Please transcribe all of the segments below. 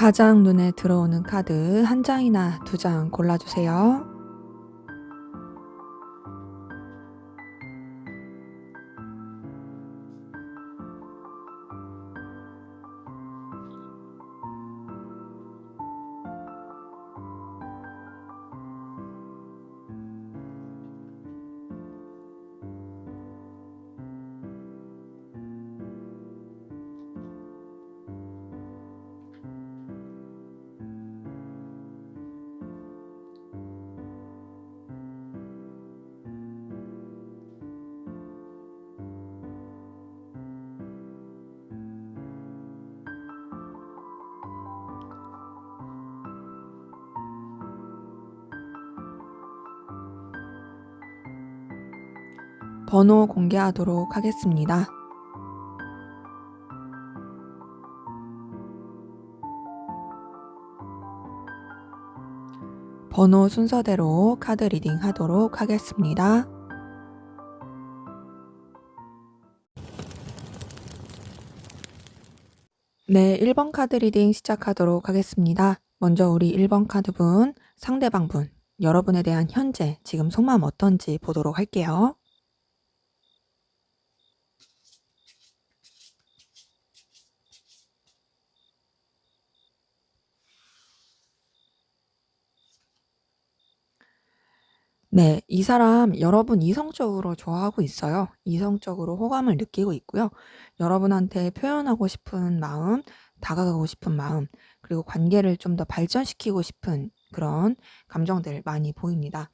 가장 눈에 들어오는 카드 한 장이나 두 장 골라주세요. 번호 공개하도록 하겠습니다. 번호 순서대로 카드 리딩 하도록 하겠습니다. 네, 1번 카드 리딩 시작하도록 하겠습니다. 먼저 우리 1번 카드분, 상대방분, 여러분에 대한 현재, 지금 속마음 어떤지 보도록 할게요. 네, 이 사람 여러분 이성적으로 좋아하고 있어요. 이성적으로 호감을 느끼고 있고요. 여러분한테 표현하고 싶은 마음, 다가가고 싶은 마음, 그리고 관계를 좀 더 발전시키고 싶은 그런 감정들 많이 보입니다.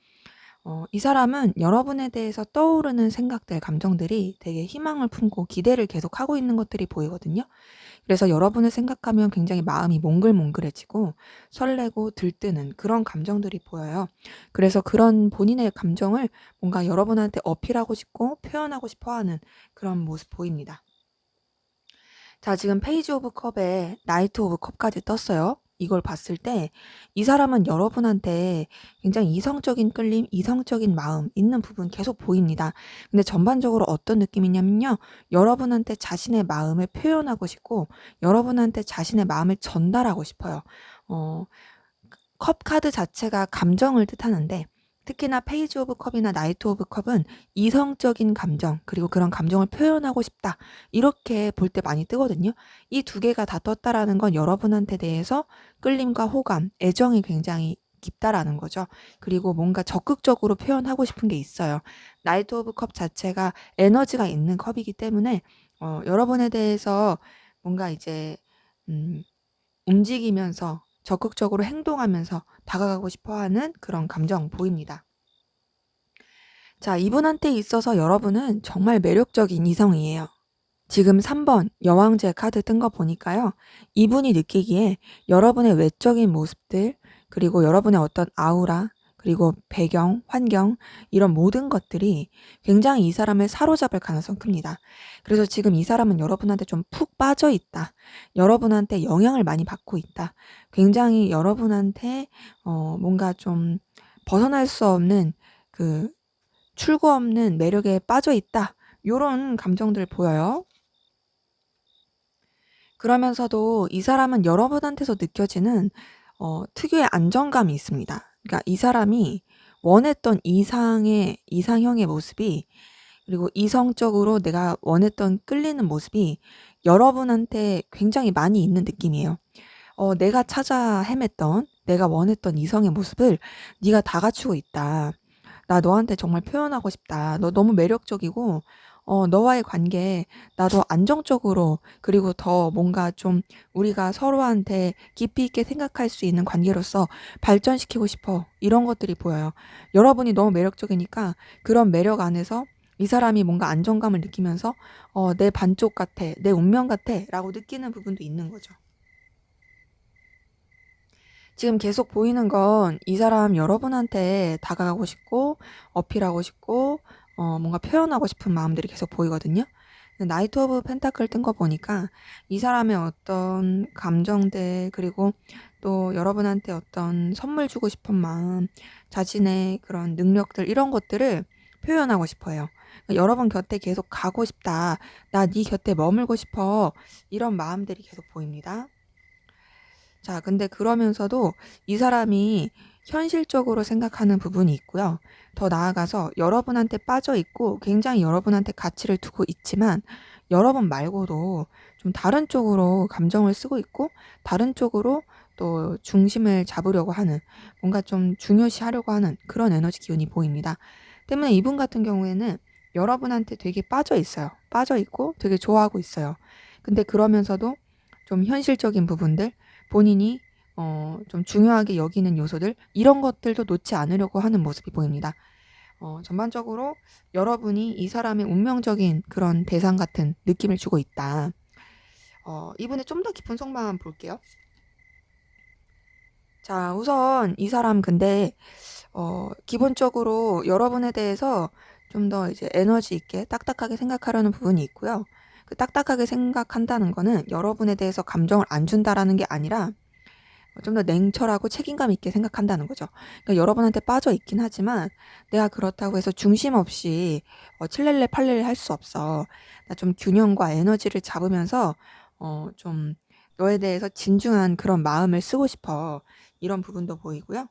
이 사람은 여러분에 대해서 떠오르는 생각들, 감정들이 되게 희망을 품고 기대를 계속하고 있는 것들이 보이거든요. 그래서 여러분을 생각하면 굉장히 마음이 몽글몽글해지고 설레고 들뜨는 그런 감정들이 보여요. 그래서 그런 본인의 감정을 뭔가 여러분한테 어필하고 싶고 표현하고 싶어 하는 그런 모습 보입니다. 자, 지금 페이지 오브 컵에 나이트 오브 컵까지 떴어요. 이걸 봤을 때 이 사람은 여러분한테 굉장히 이성적인 끌림, 이성적인 마음 있는 부분 계속 보입니다. 근데 전반적으로 어떤 느낌이냐면요. 여러분한테 자신의 마음을 표현하고 싶고 여러분한테 자신의 마음을 전달하고 싶어요. 어, 컵 카드 자체가 감정을 뜻하는데 특히나 페이지 오브 컵이나 나이트 오브 컵은 이성적인 감정, 그리고 그런 감정을 표현하고 싶다. 이렇게 볼 때 많이 뜨거든요. 이 두 개가 다 떴다라는 건 여러분한테 대해서 끌림과 호감, 애정이 굉장히 깊다라는 거죠. 그리고 뭔가 적극적으로 표현하고 싶은 게 있어요. 나이트 오브 컵 자체가 에너지가 있는 컵이기 때문에 여러분에 대해서 뭔가 이제 음, 움직이면서 적극적으로 행동하면서 다가가고 싶어 하는 그런 감정 보입니다. 자, 이분한테 있어서 여러분은 정말 매력적인 이성이에요. 지금 3번 여왕제 카드 뜬 거 보니까요. 이분이 느끼기에 여러분의 외적인 모습들, 그리고 여러분의 어떤 아우라, 그리고 배경, 환경, 이런 모든 것들이 굉장히 이 사람을 사로잡을 가능성이 큽니다. 그래서 지금 이 사람은 여러분한테 좀 푹 빠져 있다. 여러분한테 영향을 많이 받고 있다. 굉장히 여러분한테 뭔가 좀 벗어날 수 없는 그 출구 없는 매력에 빠져 있다. 요런 감정들 보여요. 그러면서도 이 사람은 여러분한테서 느껴지는 특유의 안정감이 있습니다. 그러니까 이 사람이 원했던 이상형의 모습이, 그리고 이성적으로 내가 원했던 끌리는 모습이 여러분한테 굉장히 많이 있는 느낌이에요. 내가 찾아 헤맸던, 내가 원했던 이성의 모습을 네가 다 갖추고 있다. 나 너한테 정말 표현하고 싶다. 너 너무 매력적이고, 너와의 관계 나도 안정적으로, 그리고 더 뭔가 좀 우리가 서로한테 깊이 있게 생각할 수 있는 관계로서 발전시키고 싶어. 이런 것들이 보여요. 여러분이 너무 매력적이니까 그런 매력 안에서 이 사람이 뭔가 안정감을 느끼면서 내 반쪽 같아, 내 운명 같아 라고 느끼는 부분도 있는 거죠. 지금 계속 보이는 건 이 사람 여러분한테 다가가고 싶고 어필하고 싶고 뭔가 표현하고 싶은 마음들이 계속 보이거든요. 나이트 오브 펜타클 뜬 거 보니까 이 사람의 어떤 감정들, 그리고 또 여러분한테 어떤 선물 주고 싶은 마음, 자신의 그런 능력들, 이런 것들을 표현하고 싶어요. 여러분 곁에 계속 가고 싶다. 나 네 곁에 머물고 싶어. 이런 마음들이 계속 보입니다. 자, 근데 그러면서도 이 사람이 현실적으로 생각하는 부분이 있고요. 더 나아가서 여러분한테 빠져 있고 굉장히 여러분한테 가치를 두고 있지만 여러분 말고도 좀 다른 쪽으로 감정을 쓰고 있고 다른 쪽으로 또 중심을 잡으려고 하는 뭔가 좀 중요시하려고 하는 그런 에너지 기운이 보입니다. 때문에 이분 같은 경우에는 여러분한테 되게 빠져 있어요. 빠져 있고 되게 좋아하고 있어요. 근데 그러면서도 좀 현실적인 부분들 본인이 좀 중요하게 여기는 요소들 이런 것들도 놓지 않으려고 하는 모습이 보입니다. 전반적으로 여러분이 이 사람의 운명적인 그런 대상 같은 느낌을 주고 있다. 이분의 좀 더 깊은 속마음 볼게요. 자, 우선 이 사람 근데 기본적으로 여러분에 대해서 좀 더 이제 에너지 있게 딱딱하게 생각하려는 부분이 있고요. 그 딱딱하게 생각한다는 거는 여러분에 대해서 감정을 안 준다라는 게 아니라 좀 더 냉철하고 책임감 있게 생각한다는 거죠. 그러니까 여러분한테 빠져 있긴 하지만 내가 그렇다고 해서 중심 없이 칠렐레 팔렐레 할 수 없어. 나 좀 균형과 에너지를 잡으면서 좀 너에 대해서 진중한 그런 마음을 쓰고 싶어. 이런 부분도 보이고요.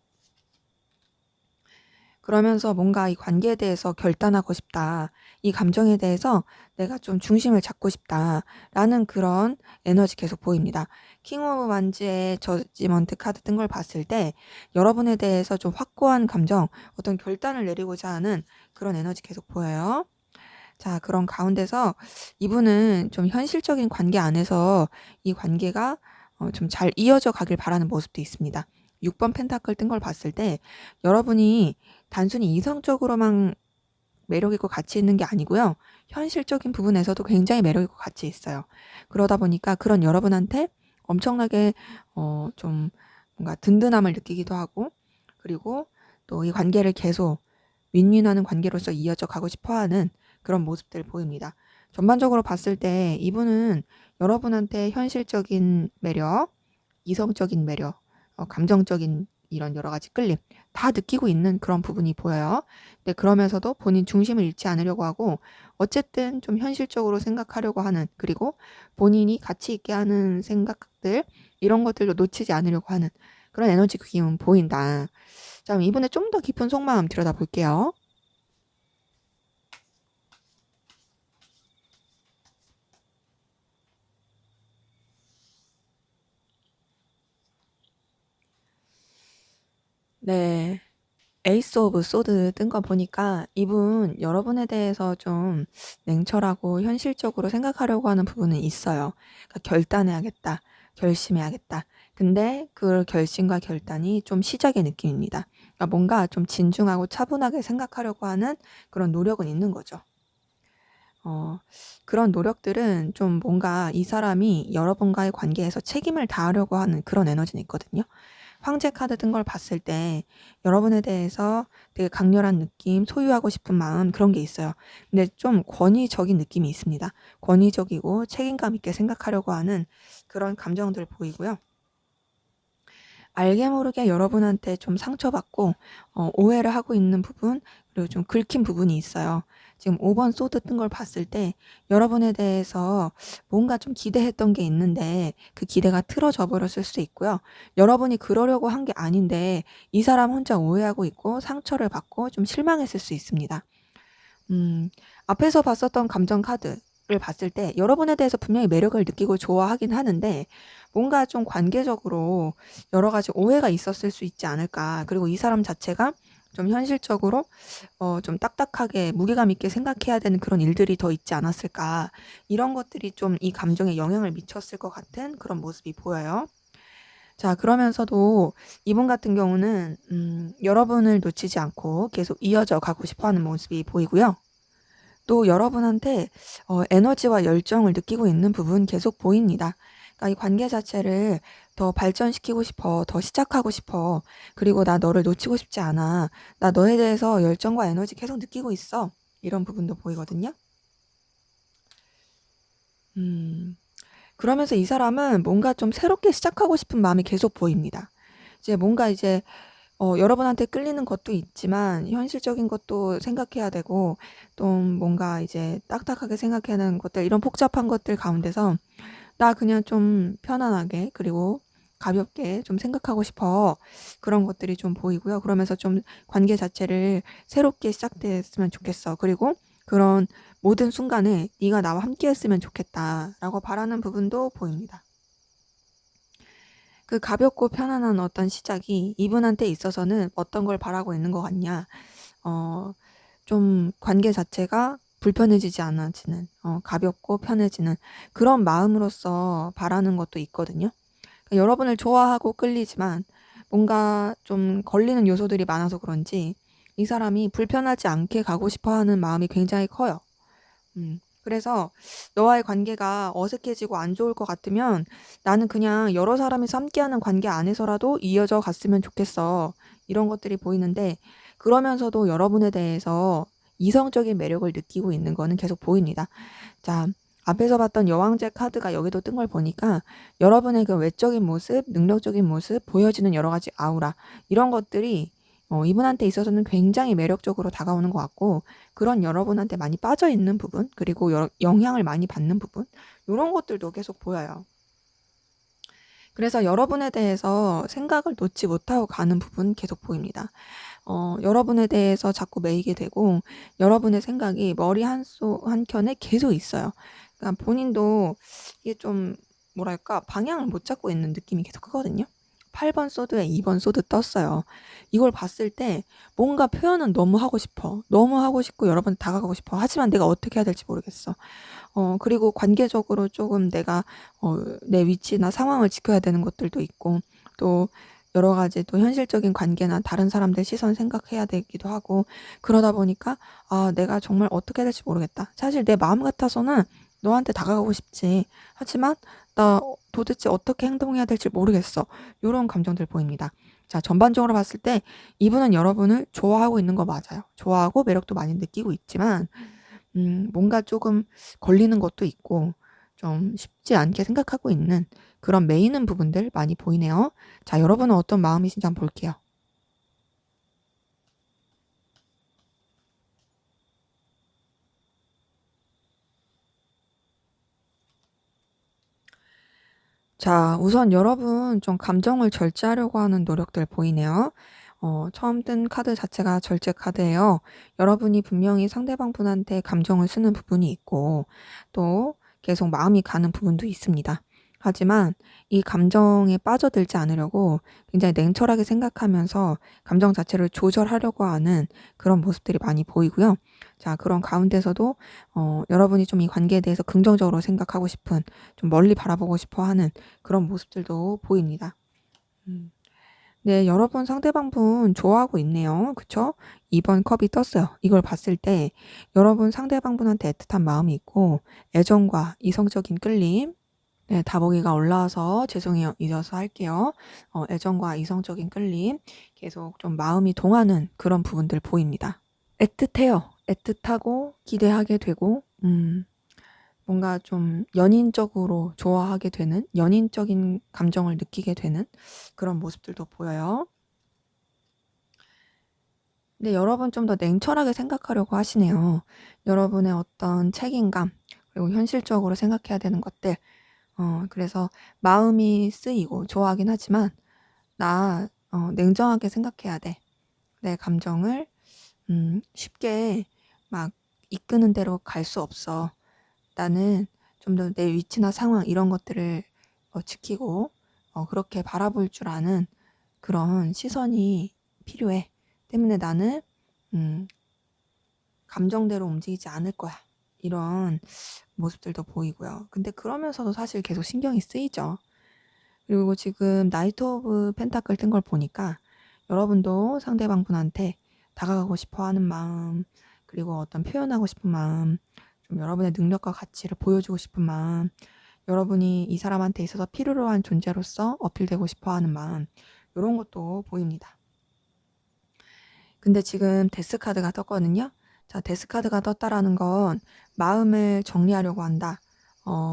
그러면서 뭔가 이 관계에 대해서 결단하고 싶다. 이 감정에 대해서 내가 좀 중심을 잡고 싶다. 라는 그런 에너지 계속 보입니다. 킹 오브 완즈의 저지먼트 카드 뜬 걸 봤을 때 여러분에 대해서 좀 확고한 감정, 어떤 결단을 내리고자 하는 그런 에너지 계속 보여요. 자, 그런 가운데서 이분은 좀 현실적인 관계 안에서 이 관계가 좀 잘 이어져 가길 바라는 모습도 있습니다. 6번 펜타클 뜬 걸 봤을 때 여러분이 단순히 이성적으로만 매력있고 가치 있는 게 아니고요. 현실적인 부분에서도 굉장히 매력있고 가치 있어요. 그러다 보니까 그런 여러분한테 엄청나게 좀 뭔가 든든함을 느끼기도 하고 그리고 또 이 관계를 계속 윈윈하는 관계로서 이어져 가고 싶어하는 그런 모습들 보입니다. 전반적으로 봤을 때 이분은 여러분한테 현실적인 매력, 이성적인 매력, 감정적인 이런 여러 가지 끌림 다 느끼고 있는 그런 부분이 보여요. 근데 그러면서도 본인 중심을 잃지 않으려고 하고 어쨌든 좀 현실적으로 생각하려고 하는 그리고 본인이 가치 있게 하는 생각들 이런 것들도 놓치지 않으려고 하는 그런 에너지 기운 보인다. 자, 그럼 이분의 좀 더 깊은 속마음 들여다볼게요. 네. 에이스 오브 소드 뜬 거 보니까 이분 여러분에 대해서 좀 냉철하고 현실적으로 생각하려고 하는 부분은 있어요. 그러니까 결단해야겠다. 결심해야겠다. 근데 그 결심과 결단이 좀 시작의 느낌입니다. 그러니까 뭔가 좀 진중하고 차분하게 생각하려고 하는 그런 노력은 있는 거죠. 그런 노력들은 좀 뭔가 이 사람이 여러분과의 관계에서 책임을 다하려고 하는 그런 에너지는 있거든요. 황제 카드 든 걸 봤을 때 여러분에 대해서 되게 강렬한 느낌, 소유하고 싶은 마음 그런 게 있어요. 근데 좀 권위적인 느낌이 있습니다. 권위적이고 책임감 있게 생각하려고 하는 그런 감정들 보이고요. 알게 모르게 여러분한테 좀 상처받고 오해를 하고 있는 부분 그리고 좀 긁힌 부분이 있어요. 지금 5번 소드 뜬 걸 봤을 때 여러분에 대해서 뭔가 좀 기대했던 게 있는데 그 기대가 틀어져 버렸을 수도 있고요. 여러분이 그러려고 한 게 아닌데 이 사람 혼자 오해하고 있고 상처를 받고 좀 실망했을 수 있습니다. 앞에서 봤었던 감정 카드를 봤을 때 여러분에 대해서 분명히 매력을 느끼고 좋아하긴 하는데 뭔가 좀 관계적으로 여러 가지 오해가 있었을 수 있지 않을까. 그리고 이 사람 자체가 좀 현실적으로 좀 딱딱하게 무게감 있게 생각해야 되는 그런 일들이 더 있지 않았을까. 이런 것들이 좀 이 감정에 영향을 미쳤을 것 같은 그런 모습이 보여요. 자, 그러면서도 이분 같은 경우는 여러분을 놓치지 않고 계속 이어져 가고 싶어 하는 모습이 보이고요. 또 여러분한테 에너지와 열정을 느끼고 있는 부분 계속 보입니다. 그러니까 이 관계 자체를 더 발전시키고 싶어, 더 시작하고 싶어. 그리고 나 너를 놓치고 싶지 않아. 나 너에 대해서 열정과 에너지 계속 느끼고 있어. 이런 부분도 보이거든요. 음, 그러면서 이 사람은 뭔가 좀 새롭게 시작하고 싶은 마음이 계속 보입니다. 이제 뭔가 이제 여러분한테 끌리는 것도 있지만 현실적인 것도 생각해야 되고 또 뭔가 이제 딱딱하게 생각하는 것들 이런 복잡한 것들 가운데서 나 그냥 좀 편안하게 그리고 가볍게 좀 생각하고 싶어. 그런 것들이 좀 보이고요. 그러면서 좀 관계 자체를 새롭게 시작됐으면 좋겠어. 그리고 그런 모든 순간에 네가 나와 함께 했으면 좋겠다라고 바라는 부분도 보입니다. 그 가볍고 편안한 어떤 시작이 이분한테 있어서는 어떤 걸 바라고 있는 것 같냐? 좀 관계 자체가 불편해지지 않아지는, 가볍고 편해지는 그런 마음으로서 바라는 것도 있거든요. 그러니까 여러분을 좋아하고 끌리지만 뭔가 좀 걸리는 요소들이 많아서 그런지 이 사람이 불편하지 않게 가고 싶어 하는 마음이 굉장히 커요. 그래서 너와의 관계가 어색해지고 안 좋을 것 같으면 나는 그냥 여러 사람이서 함께하는 관계 안에서라도 이어져 갔으면 좋겠어. 이런 것들이 보이는데 그러면서도 여러분에 대해서 이성적인 매력을 느끼고 있는 거는 계속 보입니다. 자, 앞에서 봤던 여왕제 카드가 여기도 뜬 걸 보니까 여러분의 그 외적인 모습, 능력적인 모습, 보여지는 여러 가지 아우라 이런 것들이 이분한테 있어서는 굉장히 매력적으로 다가오는 것 같고 그런 여러분한테 많이 빠져 있는 부분 그리고 영향을 많이 받는 부분 이런 것들도 계속 보여요. 그래서 여러분에 대해서 생각을 놓지 못하고 가는 부분 계속 보입니다. 여러분에 대해서 자꾸 매이게 되고 여러분의 생각이 머리 한켠에 계속 있어요. 그러니까 본인도 이게 좀 뭐랄까 방향을 못 잡고 있는 느낌이 계속 크거든요. 8번 소드에 2번 소드 떴어요. 이걸 봤을 때 뭔가 표현은 너무 하고 싶어. 너무 하고 싶고 여러분한테 다가가고 싶어. 하지만 내가 어떻게 해야 될지 모르겠어. 그리고 관계적으로 조금 내가 내 위치나 상황을 지켜야 되는 것들도 있고 또 여러 가지 또 현실적인 관계나 다른 사람들 시선 생각해야 되기도 하고 그러다 보니까 아, 내가 정말 어떻게 해야 될지 모르겠다. 사실 내 마음 같아서는 너한테 다가가고 싶지. 하지만 나 도대체 어떻게 행동해야 될지 모르겠어. 이런 감정들 보입니다. 자, 전반적으로 봤을 때 이분은 여러분을 좋아하고 있는 거 맞아요. 좋아하고 매력도 많이 느끼고 있지만 뭔가 조금 걸리는 것도 있고 좀 쉽지 않게 생각하고 있는 그런 매이는 부분들 많이 보이네요. 자, 여러분은 어떤 마음이신지 한번 볼게요. 자, 우선 여러분 좀 감정을 절제하려고 하는 노력들 보이네요. 처음 뜬 카드 자체가 절제 카드예요. 여러분이 분명히 상대방 분한테 감정을 쓰는 부분이 있고 또 계속 마음이 가는 부분도 있습니다. 하지만 이 감정에 빠져들지 않으려고 굉장히 냉철하게 생각하면서 감정 자체를 조절하려고 하는 그런 모습들이 많이 보이고요. 자, 그런 가운데서도 여러분이 좀 이 관계에 대해서 긍정적으로 생각하고 싶은 좀 멀리 바라보고 싶어 하는 그런 모습들도 보입니다. 네, 여러분 상대방분 좋아하고 있네요. 그쵸? 2번 컵이 떴어요. 이걸 봤을 때 여러분 상대방분한테 애틋한 마음이 있고 애정과 이성적인 끌림, 네, 다보기가 올라와서 죄송해요. 잊어서 할게요. 애정과 이성적인 끌림, 계속 좀 마음이 동하는 그런 부분들 보입니다. 애틋해요. 애틋하고 기대하게 되고, 뭔가 좀 연인적으로 좋아하게 되는, 연인적인 감정을 느끼게 되는 그런 모습들도 보여요. 근데 여러분 좀 더 냉철하게 생각하려고 하시네요. 여러분의 어떤 책임감, 그리고 현실적으로 생각해야 되는 것들, 그래서 마음이 쓰이고 좋아하긴 하지만, 냉정하게 생각해야 돼. 내 감정을, 쉽게 막 이끄는 대로 갈 수 없어. 나는 좀 더 내 위치나 상황 이런 것들을 지키고 그렇게 바라볼 줄 아는 그런 시선이 필요해. 때문에 나는 음, 감정대로 움직이지 않을 거야. 이런 모습들도 보이고요. 근데 그러면서도 사실 계속 신경이 쓰이죠. 그리고 지금 나이트 오브 펜타클 뜬 걸 보니까 여러분도 상대방 분한테 다가가고 싶어 하는 마음, 그리고 어떤 표현하고 싶은 마음, 좀 여러분의 능력과 가치를 보여주고 싶은 마음, 여러분이 이 사람한테 있어서 필요로 한 존재로서 어필되고 싶어 하는 마음, 이런 것도 보입니다. 근데 지금 데스 카드가 떴거든요. 자, 데스 카드가 떴다라는 건 마음을 정리하려고 한다.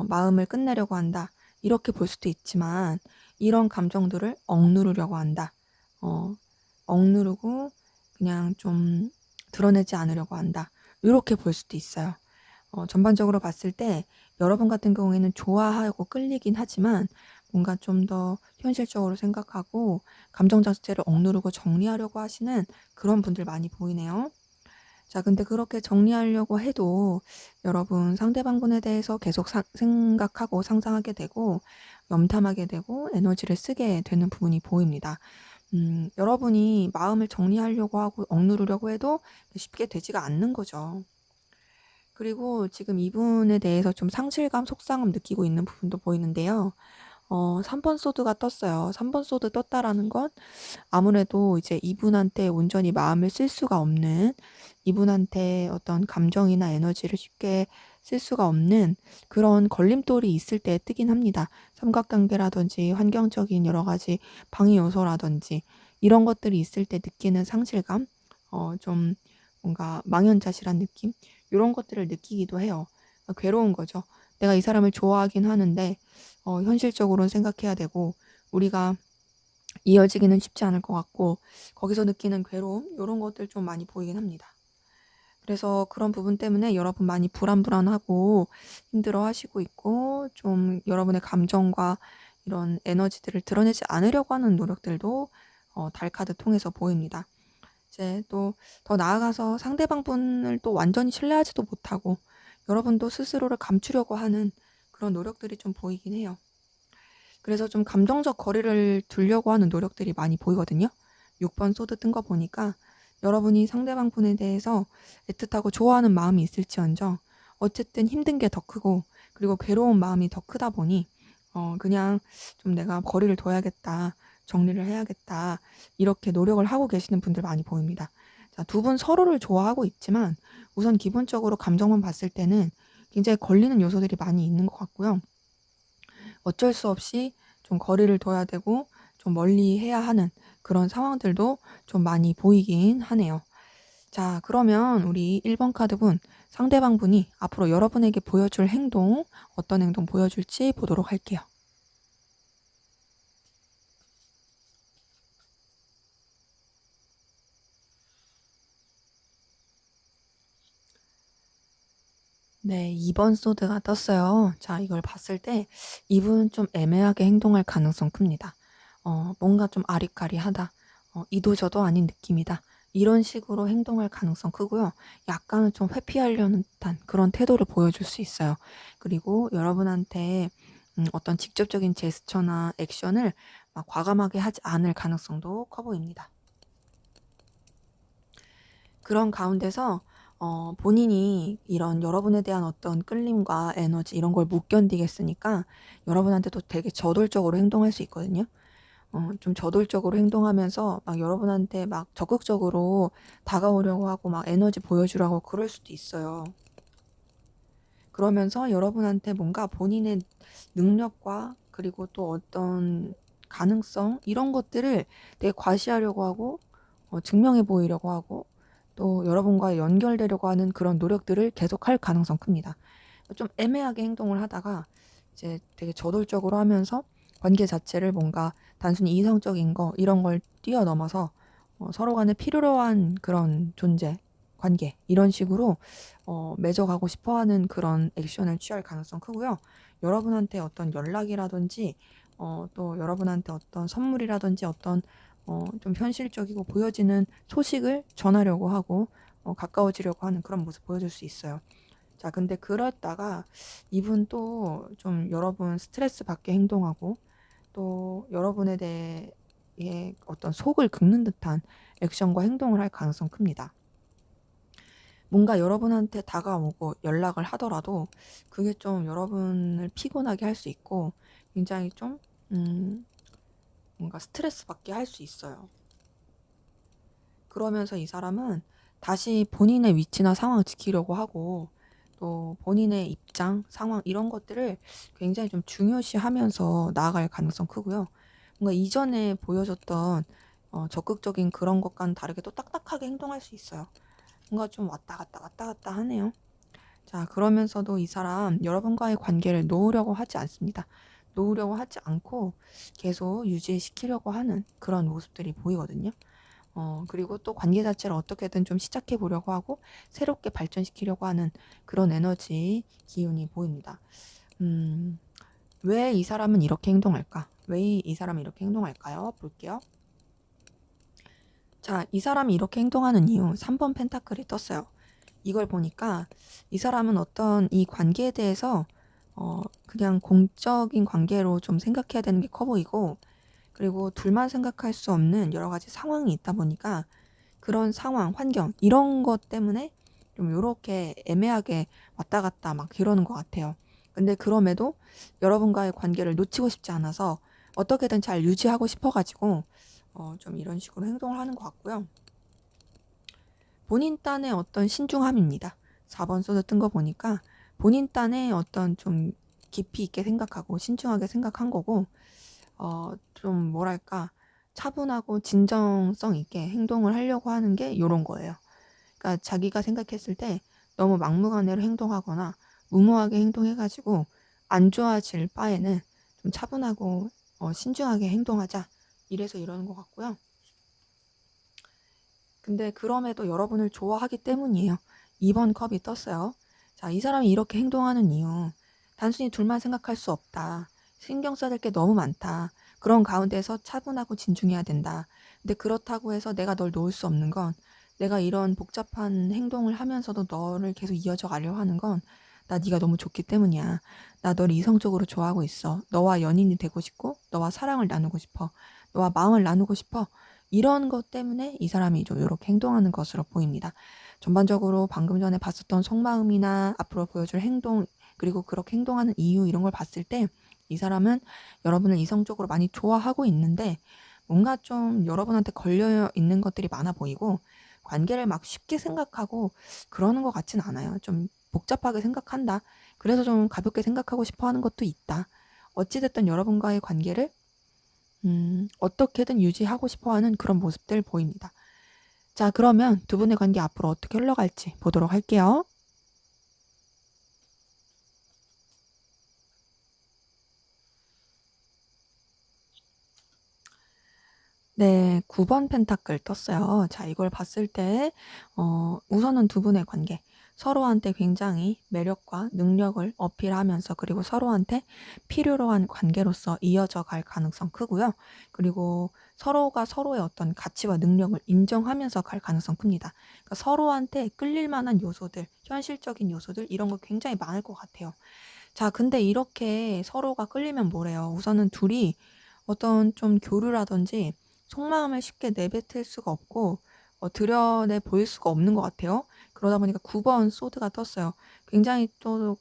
마음을 끝내려고 한다. 이렇게 볼 수도 있지만 이런 감정들을 억누르려고 한다. 억누르고 그냥 좀 드러내지 않으려고 한다. 이렇게 볼 수도 있어요. 전반적으로 봤을 때 여러분 같은 경우에는 좋아하고 끌리긴 하지만 뭔가 좀 더 현실적으로 생각하고 감정 자체를 억누르고 정리하려고 하시는 그런 분들 많이 보이네요. 자, 근데 그렇게 정리하려고 해도 여러분 상대방분에 대해서 계속 생각하고 상상하게 되고 염탐하게 되고 에너지를 쓰게 되는 부분이 보입니다. 여러분이 마음을 정리하려고 하고 억누르려고 해도 쉽게 되지가 않는 거죠. 그리고 지금 이분에 대해서 좀 상실감, 속상함 느끼고 있는 부분도 보이는데요. 3번 소드가 떴어요. 3번 소드 떴다라는 건 아무래도 이제 이분한테 온전히 마음을 쓸 수가 없는, 이분한테 어떤 감정이나 에너지를 쉽게 쓸 수가 없는 그런 걸림돌이 있을 때 뜨긴 합니다. 삼각관계라든지 환경적인 여러 가지 방해 요소라든지 이런 것들이 있을 때 느끼는 상실감, 좀 뭔가 망연자실한 느낌, 이런 것들을 느끼기도 해요. 괴로운 거죠. 내가 이 사람을 좋아하긴 하는데 현실적으로는 생각해야 되고 우리가 이어지기는 쉽지 않을 것 같고 거기서 느끼는 괴로움 이런 것들 좀 많이 보이긴 합니다. 그래서 그런 부분 때문에 여러분 많이 불안불안하고 힘들어하시고 있고 좀 여러분의 감정과 이런 에너지들을 드러내지 않으려고 하는 노력들도 달카드 통해서 보입니다. 이제 또 더 나아가서 상대방 분을 또 완전히 신뢰하지도 못하고 여러분도 스스로를 감추려고 하는 그런 노력들이 좀 보이긴 해요. 그래서 좀 감정적 거리를 두려고 하는 노력들이 많이 보이거든요. 6번 소드 뜬 거 보니까 여러분이 상대방 분에 대해서 애틋하고 좋아하는 마음이 있을지언정 어쨌든 힘든 게 더 크고 그리고 괴로운 마음이 더 크다 보니 그냥 좀 내가 거리를 둬야겠다, 정리를 해야겠다 이렇게 노력을 하고 계시는 분들 많이 보입니다. 자, 두 분 서로를 좋아하고 있지만 우선 기본적으로 감정만 봤을 때는 굉장히 걸리는 요소들이 많이 있는 것 같고요. 어쩔 수 없이 좀 거리를 둬야 되고 좀 멀리 해야 하는 그런 상황들도 좀 많이 보이긴 하네요. 자, 그러면 우리 1번 카드분, 상대방 분이 앞으로 여러분에게 보여줄 행동, 어떤 행동 보여줄지 보도록 할게요. 네, 2번 소드가 떴어요. 자, 이걸 봤을 때 이분은 좀 애매하게 행동할 가능성 큽니다. 뭔가 좀 아리까리하다. 이도저도 아닌 느낌이다. 이런 식으로 행동할 가능성 크고요. 약간은 좀 회피하려는 듯한 그런 태도를 보여줄 수 있어요. 그리고 여러분한테 어떤 직접적인 제스처나 액션을 막 과감하게 하지 않을 가능성도 커 보입니다. 그런 가운데서 본인이 이런 여러분에 대한 어떤 끌림과 에너지 이런 걸 못 견디겠으니까 여러분한테도 되게 저돌적으로 행동할 수 있거든요. 좀 저돌적으로 행동하면서 막 여러분한테 막 적극적으로 다가오려고 하고 막 에너지 보여주라고 그럴 수도 있어요. 그러면서 여러분한테 뭔가 본인의 능력과 그리고 또 어떤 가능성 이런 것들을 되게 과시하려고 하고 증명해 보이려고 하고 또 여러분과 연결되려고 하는 그런 노력들을 계속할 가능성 큽니다. 좀 애매하게 행동을 하다가 이제 되게 저돌적으로 하면서 관계 자체를 뭔가 단순히 이성적인 거 이런 걸 뛰어넘어서 서로 간에 필요로 한 그런 존재, 관계 이런 식으로 맺어가고 싶어 하는 그런 액션을 취할 가능성 크고요. 여러분한테 어떤 연락이라든지 또 여러분한테 어떤 선물이라든지 어떤 좀 현실적이고 보여지는 소식을 전하려고 하고 가까워지려고 하는 그런 모습 보여줄 수 있어요. 자, 근데 그러다가 이분 또 좀 여러분 스트레스 받게 행동하고 또 여러분에 대해 어떤 속을 긁는 듯한 액션과 행동을 할 가능성 큽니다. 뭔가 여러분한테 다가오고 연락을 하더라도 그게 좀 여러분을 피곤하게 할 수 있고 굉장히 좀 음 뭔가 스트레스 받게 할 수 있어요. 그러면서 이 사람은 다시 본인의 위치나 상황을 지키려고 하고 또 본인의 입장, 상황 이런 것들을 굉장히 좀 중요시하면서 나아갈 가능성 크고요. 뭔가 이전에 보여줬던 적극적인 그런 것과는 다르게 또 딱딱하게 행동할 수 있어요. 뭔가 좀 왔다 갔다 왔다 갔다 하네요. 자, 그러면서도 이 사람 여러분과의 관계를 놓으려고 하지 않습니다. 놓으려고 하지 않고 계속 유지시키려고 하는 그런 모습들이 보이거든요. 그리고 또 관계 자체를 어떻게든 좀 시작해 보려고 하고 새롭게 발전시키려고 하는 그런 에너지 기운이 보입니다. 음, 왜 이 사람은 이렇게 행동할까? 왜 이 사람은 이렇게 행동할까요? 볼게요. 자, 이 사람이 이렇게 행동하는 이유 3번 펜타클이 떴어요. 이걸 보니까 이 사람은 어떤 이 관계에 대해서 그냥 공적인 관계로 좀 생각해야 되는 게 커 보이고, 그리고 둘만 생각할 수 없는 여러 가지 상황이 있다 보니까 그런 상황, 환경 이런 것 때문에 좀 요렇게 애매하게 왔다 갔다 막 이러는 것 같아요. 근데 그럼에도 여러분과의 관계를 놓치고 싶지 않아서 어떻게든 잘 유지하고 싶어 가지고 좀 이런 식으로 행동을 하는 것 같고요. 본인 딴의 어떤 신중함입니다. 4번 소드 뜬 거 보니까 본인 딴의 어떤 좀 깊이 있게 생각하고 신중하게 생각한 거고, 좀 뭐랄까 차분하고 진정성 있게 행동을 하려고 하는 게 요런 거예요. 그러니까 자기가 생각했을 때 너무 막무가내로 행동하거나 무모하게 행동해가지고 안 좋아질 바에는 좀 차분하고 신중하게 행동하자, 이래서 이러는 것 같고요. 근데 그럼에도 여러분을 좋아하기 때문이에요. 2번 컵이 떴어요. 자, 이 사람이 이렇게 행동하는 이유. 단순히 둘만 생각할 수 없다. 신경 써야 될 게 너무 많다. 그런 가운데서 차분하고 진중해야 된다. 근데 그렇다고 해서 내가 널 놓을 수 없는 건, 내가 이런 복잡한 행동을 하면서도 너를 계속 이어져 가려고 하는 건 나 네가 너무 좋기 때문이야. 나 너를 이성적으로 좋아하고 있어. 너와 연인이 되고 싶고 너와 사랑을 나누고 싶어. 너와 마음을 나누고 싶어. 이런 것 때문에 이 사람이 좀 이렇게 행동하는 것으로 보입니다. 전반적으로 방금 전에 봤었던 속마음이나 앞으로 보여줄 행동, 그리고 그렇게 행동하는 이유 이런 걸 봤을 때 이 사람은 여러분을 이성적으로 많이 좋아하고 있는데 뭔가 좀 여러분한테 걸려 있는 것들이 많아 보이고, 관계를 막 쉽게 생각하고 그러는 것 같진 않아요. 좀 복잡하게 생각한다. 그래서 좀 가볍게 생각하고 싶어 하는 것도 있다. 어찌됐든 여러분과의 관계를 어떻게든 유지하고 싶어 하는 그런 모습들 보입니다. 자, 그러면 두 분의 관계 앞으로 어떻게 흘러갈지 보도록 할게요. 네, 9번 펜타클 떴어요. 자, 이걸 봤을 때, 우선은 두 분의 관계. 서로한테 굉장히 매력과 능력을 어필하면서, 그리고 서로한테 필요로 한 관계로서 이어져 갈 가능성 크고요. 그리고 서로가 서로의 어떤 가치와 능력을 인정하면서 갈 가능성 큽니다. 그러니까 서로한테 끌릴 만한 요소들, 현실적인 요소들, 이런 거 굉장히 많을 것 같아요. 자, 근데 이렇게 서로가 끌리면 뭐래요? 우선은 둘이 어떤 좀 교류라든지 속마음을 쉽게 내뱉을 수가 없고 드러내 보일 수가 없는 것 같아요. 그러다 보니까 9번 소드가 떴어요. 굉장히 또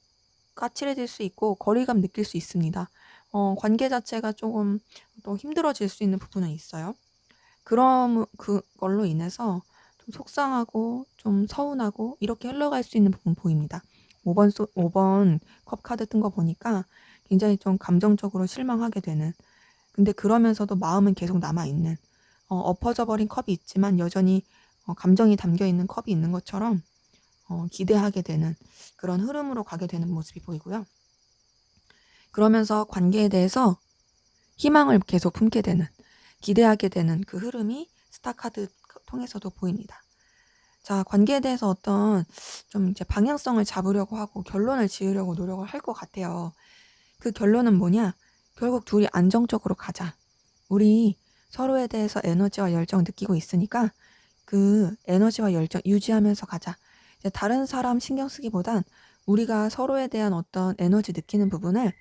까칠해질 수 있고 거리감 느낄 수 있습니다. 관계 자체가 조금 또 힘들어질 수 있는 부분은 있어요. 그럼 그걸로 인해서 좀 속상하고 좀 서운하고 이렇게 흘러갈 수 있는 부분 보입니다. 5번 컵 카드 뜬 거 보니까 굉장히 좀 감정적으로 실망하게 되는, 근데 그러면서도 마음은 계속 남아있는, 엎어져 버린 컵이 있지만 여전히 감정이 담겨 있는 컵이 있는 것처럼 기대하게 되는 그런 흐름으로 가게 되는 모습이 보이고요. 그러면서 관계에 대해서 희망을 계속 품게 되는, 기대하게 되는 그 흐름이 스타카드 통해서도 보입니다. 자, 관계에 대해서 어떤 좀 이제 방향성을 잡으려고 하고 결론을 지으려고 노력을 할 것 같아요. 그 결론은 뭐냐? 결국 둘이 안정적으로 가자. 우리 서로에 대해서 에너지와 열정 느끼고 있으니까 그 에너지와 열정 유지하면서 가자. 이제 다른 사람 신경 쓰기보단 우리가 서로에 대한 어떤 에너지 느끼는 부분을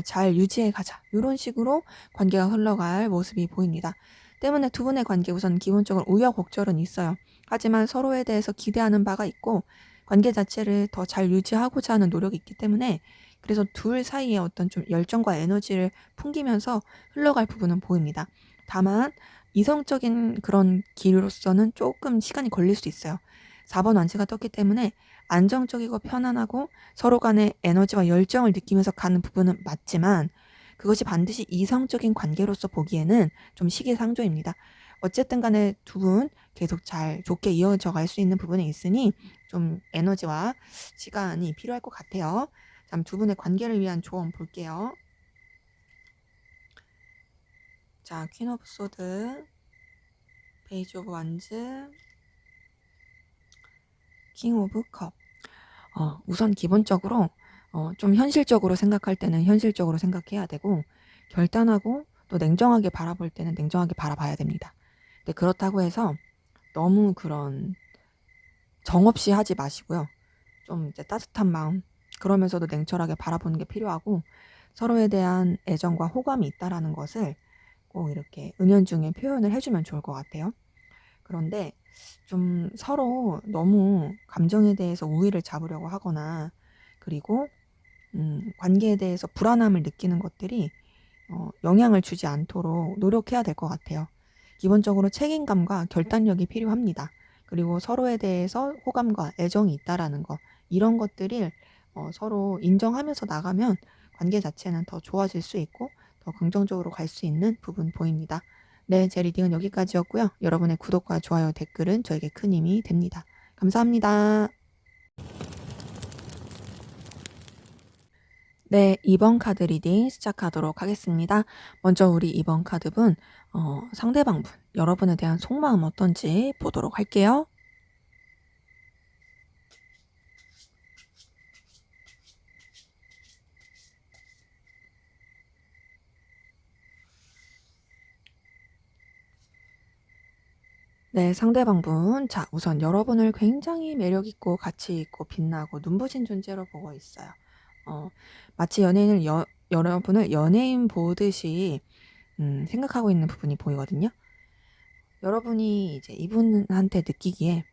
잘 유지해 가자. 이런 식으로 관계가 흘러갈 모습이 보입니다. 때문에 두 분의 관계 우선 기본적으로 우여곡절은 있어요. 하지만 서로에 대해서 기대하는 바가 있고 관계 자체를 더 잘 유지하고자 하는 노력이 있기 때문에, 그래서 둘 사이에 어떤 좀 열정과 에너지를 풍기면서 흘러갈 부분은 보입니다. 다만 이성적인 그런 길로서는 조금 시간이 걸릴 수 있어요. 4번 완치가 떴기 때문에 안정적이고 편안하고 서로 간의 에너지와 열정을 느끼면서 가는 부분은 맞지만 그것이 반드시 이성적인 관계로서 보기에는 좀 시기상조입니다. 어쨌든 간에 두 분 계속 잘 좋게 이어져 갈 수 있는 부분이 있으니 좀 에너지와 시간이 필요할 것 같아요. 다음 두 분의 관계를 위한 조언 볼게요. 자, 퀸 오브 소드, 페이지 오브 완즈, 킹 오브 컵. 우선 기본적으로 좀 현실적으로 생각할 때는 현실적으로 생각해야 되고, 결단하고 또 냉정하게 바라볼 때는 냉정하게 바라봐야 됩니다. 근데 그렇다고 해서 너무 그런 정없이 하지 마시고요. 좀 이제 따뜻한 마음, 그러면서도 냉철하게 바라보는 게 필요하고, 서로에 대한 애정과 호감이 있다라는 것을 꼭 이렇게 은연중에 표현을 해주면 좋을 것 같아요. 그런데 좀 서로 너무 감정에 대해서 우위를 잡으려고 하거나, 그리고 관계에 대해서 불안함을 느끼는 것들이 영향을 주지 않도록 노력해야 될 것 같아요. 기본적으로 책임감과 결단력이 필요합니다. 그리고 서로에 대해서 호감과 애정이 있다라는 거, 이런 것들을 서로 인정하면서 나가면 관계 자체는 더 좋아질 수 있고 더 긍정적으로 갈 수 있는 부분 보입니다. 네, 제 리딩은 여기까지였고요. 여러분의 구독과 좋아요, 댓글은 저에게 큰 힘이 됩니다. 감사합니다. 네, 2번 카드 리딩 시작하도록 하겠습니다. 먼저 우리 2번 카드분, 상대방분, 여러분에 대한 속마음 어떤지 보도록 할게요. 네, 상대방분. 자, 우선 여러분을 굉장히 매력있고 가치있고 빛나고 눈부신 존재로 보고 있어요. 마치 여러분을 연예인 보듯이 생각하고 있는 부분이 보이거든요. 여러분이 이제 이분한테 느끼기에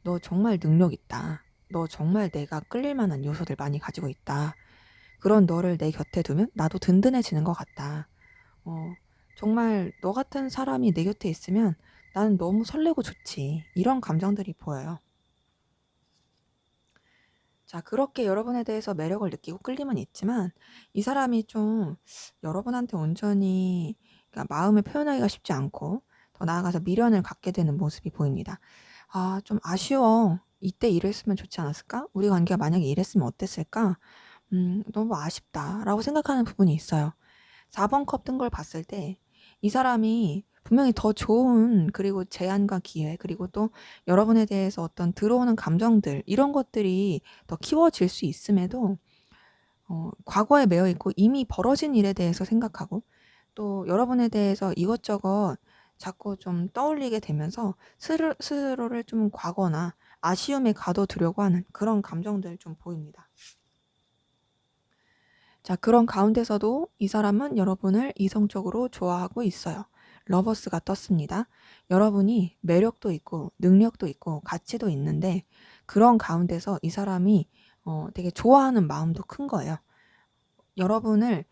너 정말 능력 있다. 너 정말 내가 끌릴 만한 요소들 많이 가지고 있다. 그런 너를 내 곁에 두면 나도 든든해지는 것 같다. 정말 너 같은 사람이 내 곁에 있으면 나는 너무 설레고 좋지. 이런 감정들이 보여요. 자, 그렇게 여러분에 대해서 매력을 느끼고 끌림은 있지만 이 사람이 좀 여러분한테 온전히 그러니까 마음을 표현하기가 쉽지 않고 더 나아가서 미련을 갖게 되는 모습이 보입니다. 아, 좀 아쉬워. 이때 이랬으면 좋지 않았을까? 우리 관계가 만약에 이랬으면 어땠을까? 너무 아쉽다라고 생각하는 부분이 있어요. 4번 컵 뜬 걸 봤을 때 이 사람이 분명히 더 좋은 그리고 제안과 기회 그리고 또 여러분에 대해서 어떤 들어오는 감정들 이런 것들이 더 키워질 수 있음에도 과거에 매여 있고 이미 벌어진 일에 대해서 생각하고 또 여러분에 대해서 이것저것 자꾸 좀 떠올리게 되면서 스스로를 좀 과거나 아쉬움에 가둬두려고 하는 그런 감정들 좀 보입니다. 자, 그런 가운데서도 이 사람은 여러분을 이성적으로 좋아하고 있어요. 러버스가 떴습니다. 여러분이 매력도 있고 능력도 있고 가치도 있는데 그런 가운데서 이 사람이 되게 좋아하는 마음도 큰 거예요. 여러분을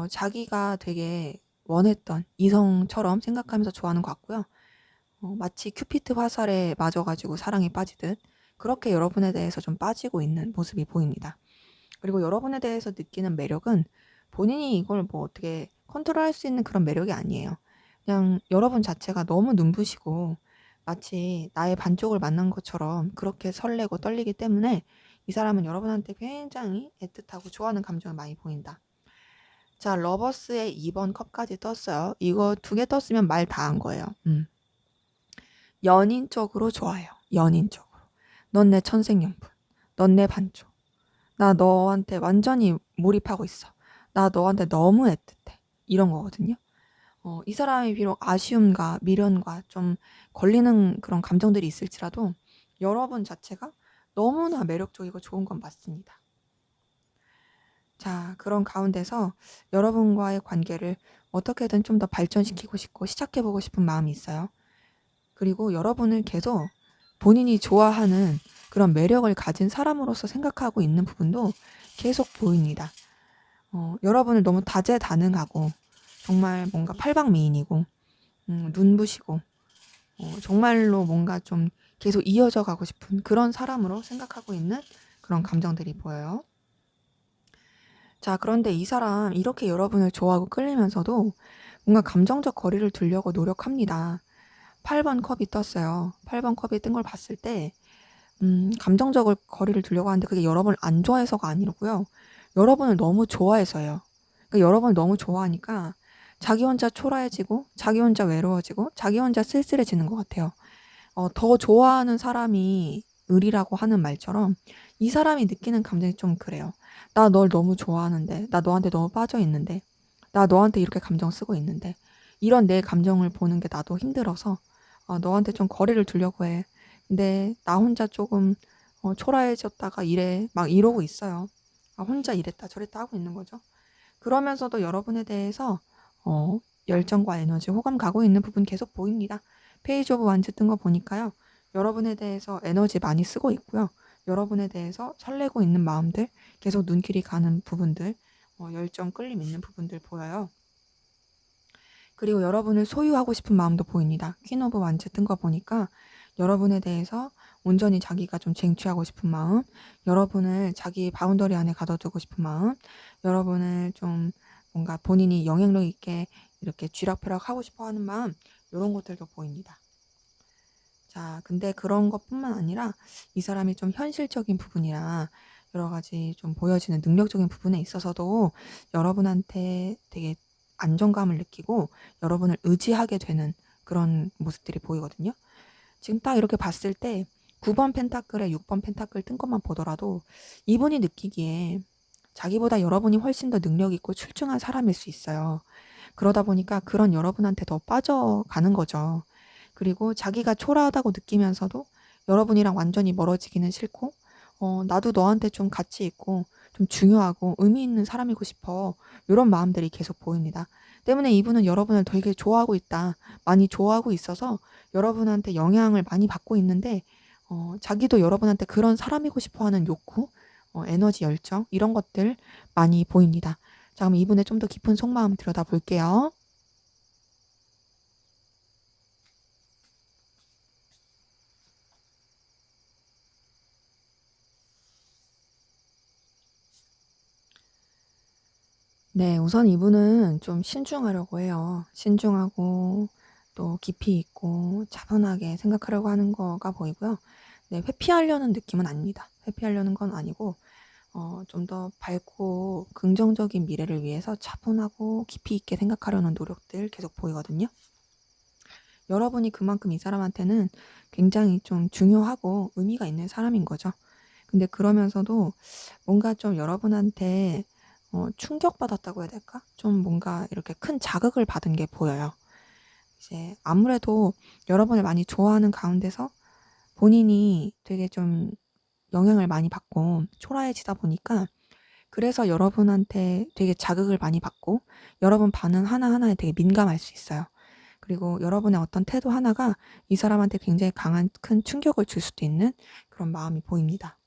자기가 되게 원했던 이성처럼 생각하면서 좋아하는 것 같고요. 마치 큐피트 화살에 맞아가지고 사랑에 빠지듯 그렇게 여러분에 대해서 좀 빠지고 있는 모습이 보입니다. 그리고 여러분에 대해서 느끼는 매력은 본인이 이걸 뭐 어떻게 컨트롤할 수 있는 그런 매력이 아니에요. 그냥 여러분 자체가 너무 눈부시고 마치 나의 반쪽을 만난 것처럼 그렇게 설레고 떨리기 때문에 이 사람은 여러분한테 굉장히 애틋하고 좋아하는 감정을 많이 보인다. 자, 러버스의 2번 컵까지 떴어요. 이거 2개 떴으면 말 다 한 거예요. 연인적으로 좋아해요. 연인적으로. 넌 내 천생연분. 넌 내 반쪽. 나 너한테 완전히 몰입하고 있어. 나 너한테 너무 애틋해. 이런 거거든요. 이 사람이 비록 아쉬움과 미련과 좀 걸리는 그런 감정들이 있을지라도 여러분 자체가 너무나 매력적이고 좋은 건 맞습니다. 자, 그런 가운데서 여러분과의 관계를 어떻게든 좀 더 발전시키고 싶고 시작해보고 싶은 마음이 있어요. 그리고 여러분을 계속 본인이 좋아하는 그런 매력을 가진 사람으로서 생각하고 있는 부분도 계속 보입니다. 여러분을 너무 다재다능하고 정말 뭔가 팔방미인이고 눈부시고 정말로 뭔가 좀 계속 이어져 가고 싶은 그런 사람으로 생각하고 있는 그런 감정들이 보여요. 자, 그런데 이 사람 이렇게 여러분을 좋아하고 끌리면서도 뭔가 감정적 거리를 두려고 노력합니다. 8번 컵이 떴어요. 8번 컵이 뜬 걸 봤을 때 감정적으로 거리를 두려고 하는데 그게 여러분을 안 좋아해서가 아니고요. 여러분을 너무 좋아해서요. 그러니까 여러분을 너무 좋아하니까 자기 혼자 초라해지고 자기 혼자 외로워지고 자기 혼자 쓸쓸해지는 것 같아요. 더 좋아하는 사람이 을이라고 하는 말처럼 이 사람이 느끼는 감정이 좀 그래요. 나 널 너무 좋아하는데, 나 너한테 너무 빠져 있는데, 나 너한테 이렇게 감정 쓰고 있는데, 이런 내 감정을 보는 게 나도 힘들어서 너한테 좀 거리를 두려고 해. 근데 나 혼자 조금 초라해졌다가 이래 막 이러고 있어요. 혼자 이랬다 저랬다 하고 있는 거죠. 그러면서도 여러분에 대해서 어, 열정과 에너지, 호감 가고 있는 부분 계속 보입니다. 페이지 오브 완즈 뜬 거 보니까요. 여러분에 대해서 에너지 많이 쓰고 있고요. 여러분에 대해서 설레고 있는 마음들, 계속 눈길이 가는 부분들, 열정, 끌림 있는 부분들 보여요. 그리고 여러분을 소유하고 싶은 마음도 보입니다. 퀸 오브 완즈 뜬 거 보니까 여러분에 대해서 온전히 자기가 좀 쟁취하고 싶은 마음, 여러분을 자기 바운더리 안에 가둬두고 싶은 마음, 여러분을 좀 뭔가 본인이 영향력 있게 이렇게 쥐락펴락 하고 싶어 하는 마음, 이런 것들도 보입니다. 자, 근데 그런 것뿐만 아니라 이 사람이 좀 현실적인 부분이라 여러 가지 좀 보여지는 능력적인 부분에 있어서도 여러분한테 되게 안정감을 느끼고 여러분을 의지하게 되는 그런 모습들이 보이거든요. 지금 딱 이렇게 봤을 때 9번 펜타클에 6번 펜타클 뜬 것만 보더라도 이분이 느끼기에 자기보다 여러분이 훨씬 더 능력 있고 출중한 사람일 수 있어요. 그러다 보니까 그런 여러분한테 더 빠져가는 거죠. 그리고 자기가 초라하다고 느끼면서도 여러분이랑 완전히 멀어지기는 싫고, 나도 너한테 좀 가치 있고, 좀 중요하고 의미 있는 사람이고 싶어. 이런 마음들이 계속 보입니다. 때문에 이분은 여러분을 되게 좋아하고 있다. 많이 좋아하고 있어서 여러분한테 영향을 많이 받고 있는데, 자기도 여러분한테 그런 사람이고 싶어 하는 욕구, 에너지, 열정, 이런 것들 많이 보입니다. 자, 그럼 이분의 좀 더 깊은 속마음 들여다볼게요. 네, 우선 이분은 좀 신중하려고 해요. 신중하고 또 깊이 있고 차분하게 생각하려고 하는 거가 보이고요. 네, 회피하려는 느낌은 아닙니다. 회피하려는 건 아니고 좀 더 밝고 긍정적인 미래를 위해서 차분하고 깊이 있게 생각하려는 노력들 계속 보이거든요. 여러분이 그만큼 이 사람한테는 굉장히 좀 중요하고 의미가 있는 사람인 거죠. 근데 그러면서도 뭔가 좀 여러분한테 충격받았다고 해야 될까? 좀 뭔가 이렇게 큰 자극을 받은 게 보여요. 이제 아무래도 여러분을 많이 좋아하는 가운데서 본인이 되게 좀 영향을 많이 받고 초라해지다 보니까 그래서 여러분한테 되게 자극을 많이 받고 여러분 반응 하나하나에 되게 민감할 수 있어요. 그리고 여러분의 어떤 태도 하나가 이 사람한테 굉장히 강한 큰 충격을 줄 수도 있는 그런 마음이 보입니다.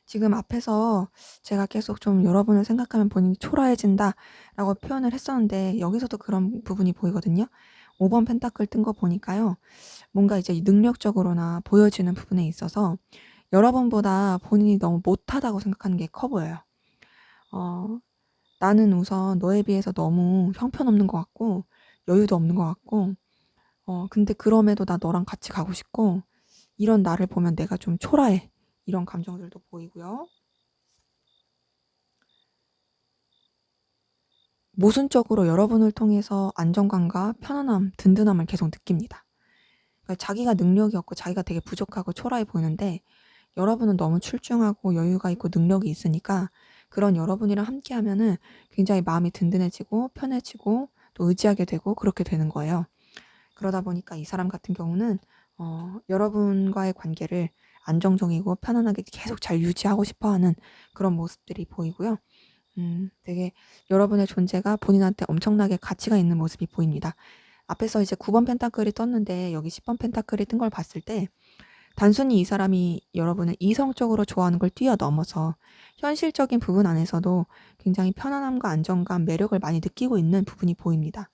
지금 앞에서 제가 계속 좀 여러분을 생각하면 본인이 초라해진다라고 표현을 했었는데 여기서도 그런 부분이 보이거든요. 5번 펜타클 뜬 거 보니까요. 뭔가 이제 능력적으로나 보여지는 부분에 있어서 여러분보다 본인이 너무 못하다고 생각하는 게 커 보여요. 어, 나는 우선 너에 비해서 너무 형편없는 것 같고 여유도 없는 것 같고 근데 그럼에도 나 너랑 같이 가고 싶고 이런 나를 보면 내가 좀 초라해. 이런 감정들도 보이고요. 모순적으로 여러분을 통해서 안정감과 편안함, 든든함을 계속 느낍니다. 그러니까 자기가 능력이 없고 자기가 되게 부족하고 초라해 보이는데 여러분은 너무 출중하고 여유가 있고 능력이 있으니까 그런 여러분이랑 함께 하면은 굉장히 마음이 든든해지고 편해지고 또 의지하게 되고 그렇게 되는 거예요. 그러다 보니까 이 사람 같은 경우는 여러분과의 관계를 안정적이고 편안하게 계속 잘 유지하고 싶어 하는 그런 모습들이 보이고요. 되게 여러분의 존재가 본인한테 엄청나게 가치가 있는 모습이 보입니다. 앞에서 이제 9번 펜타클이 떴는데 여기 10번 펜타클이 뜬 걸 봤을 때 단순히 이 사람이 여러분을 이성적으로 좋아하는 걸 뛰어넘어서 현실적인 부분 안에서도 굉장히 편안함과 안정감, 매력을 많이 느끼고 있는 부분이 보입니다.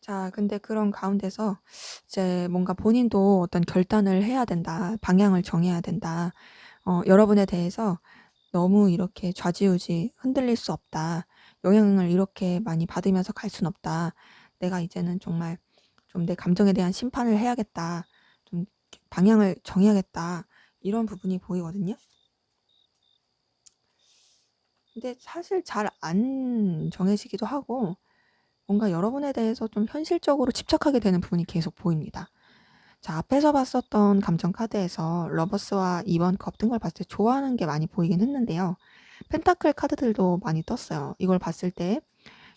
자, 근데 그런 가운데서 이제 뭔가 본인도 어떤 결단을 해야 된다. 방향을 정해야 된다. 여러분에 대해서 너무 이렇게 좌지우지 흔들릴 수 없다. 영향을 이렇게 많이 받으면서 갈 순 없다. 내가 이제는 정말 좀 내 감정에 대한 심판을 해야겠다. 좀 방향을 정해야겠다. 이런 부분이 보이거든요. 근데 사실 잘 안 정해지기도 하고 뭔가 여러분에 대해서 좀 현실적으로 집착하게 되는 부분이 계속 보입니다. 자, 앞에서 봤었던 감정 카드에서 러버스와 2번 컵 등 걸 봤을 때 좋아하는 게 많이 보이긴 했는데요. 펜타클 카드들도 많이 떴어요. 이걸 봤을 때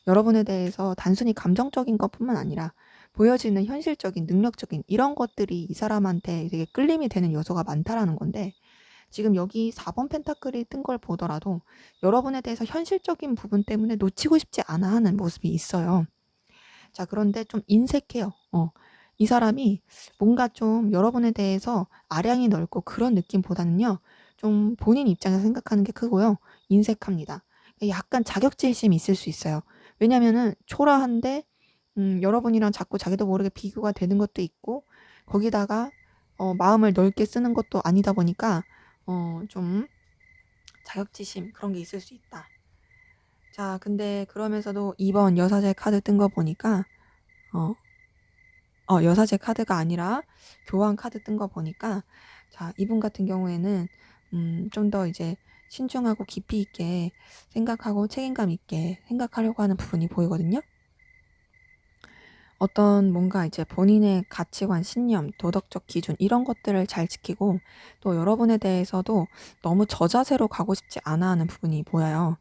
여러분에 대해서 단순히 감정적인 것뿐만 아니라 보여지는 현실적인, 능력적인 이런 것들이 이 사람한테 되게 끌림이 되는 요소가 많다라는 건데, 지금 여기 4번 펜타클이 뜬 걸 보더라도 여러분에 대해서 현실적인 부분 때문에 놓치고 싶지 않아 하는 모습이 있어요. 자, 그런데 좀 인색해요. 이 사람이 뭔가 좀 여러분에 대해서 아량이 넓고 그런 느낌보다는요, 좀 본인 입장에서 생각하는 게 크고요, 인색합니다. 약간 자격지심이 있을 수 있어요. 왜냐면은 초라한데, 여러분이랑 자꾸 자기도 모르게 비교가 되는 것도 있고, 거기다가, 마음을 넓게 쓰는 것도 아니다 보니까, 좀 자격지심 그런 게 있을 수 있다. 자, 근데 그러면서도 2번 여사제 카드 뜬 거 보니까, 어, 여사제 카드가 아니라 교환 카드 뜬 거 보니까, 자, 이분 같은 경우에는 좀 더 이제 신중하고 깊이 있게 생각하고 책임감 있게 생각하려고 하는 부분이 보이거든요. 어떤 뭔가 이제 본인의 가치관, 신념, 도덕적 기준 이런 것들을 잘 지키고, 또 여러분에 대해서도 너무 저자세로 가고 싶지 않아 하는 부분이 보여요.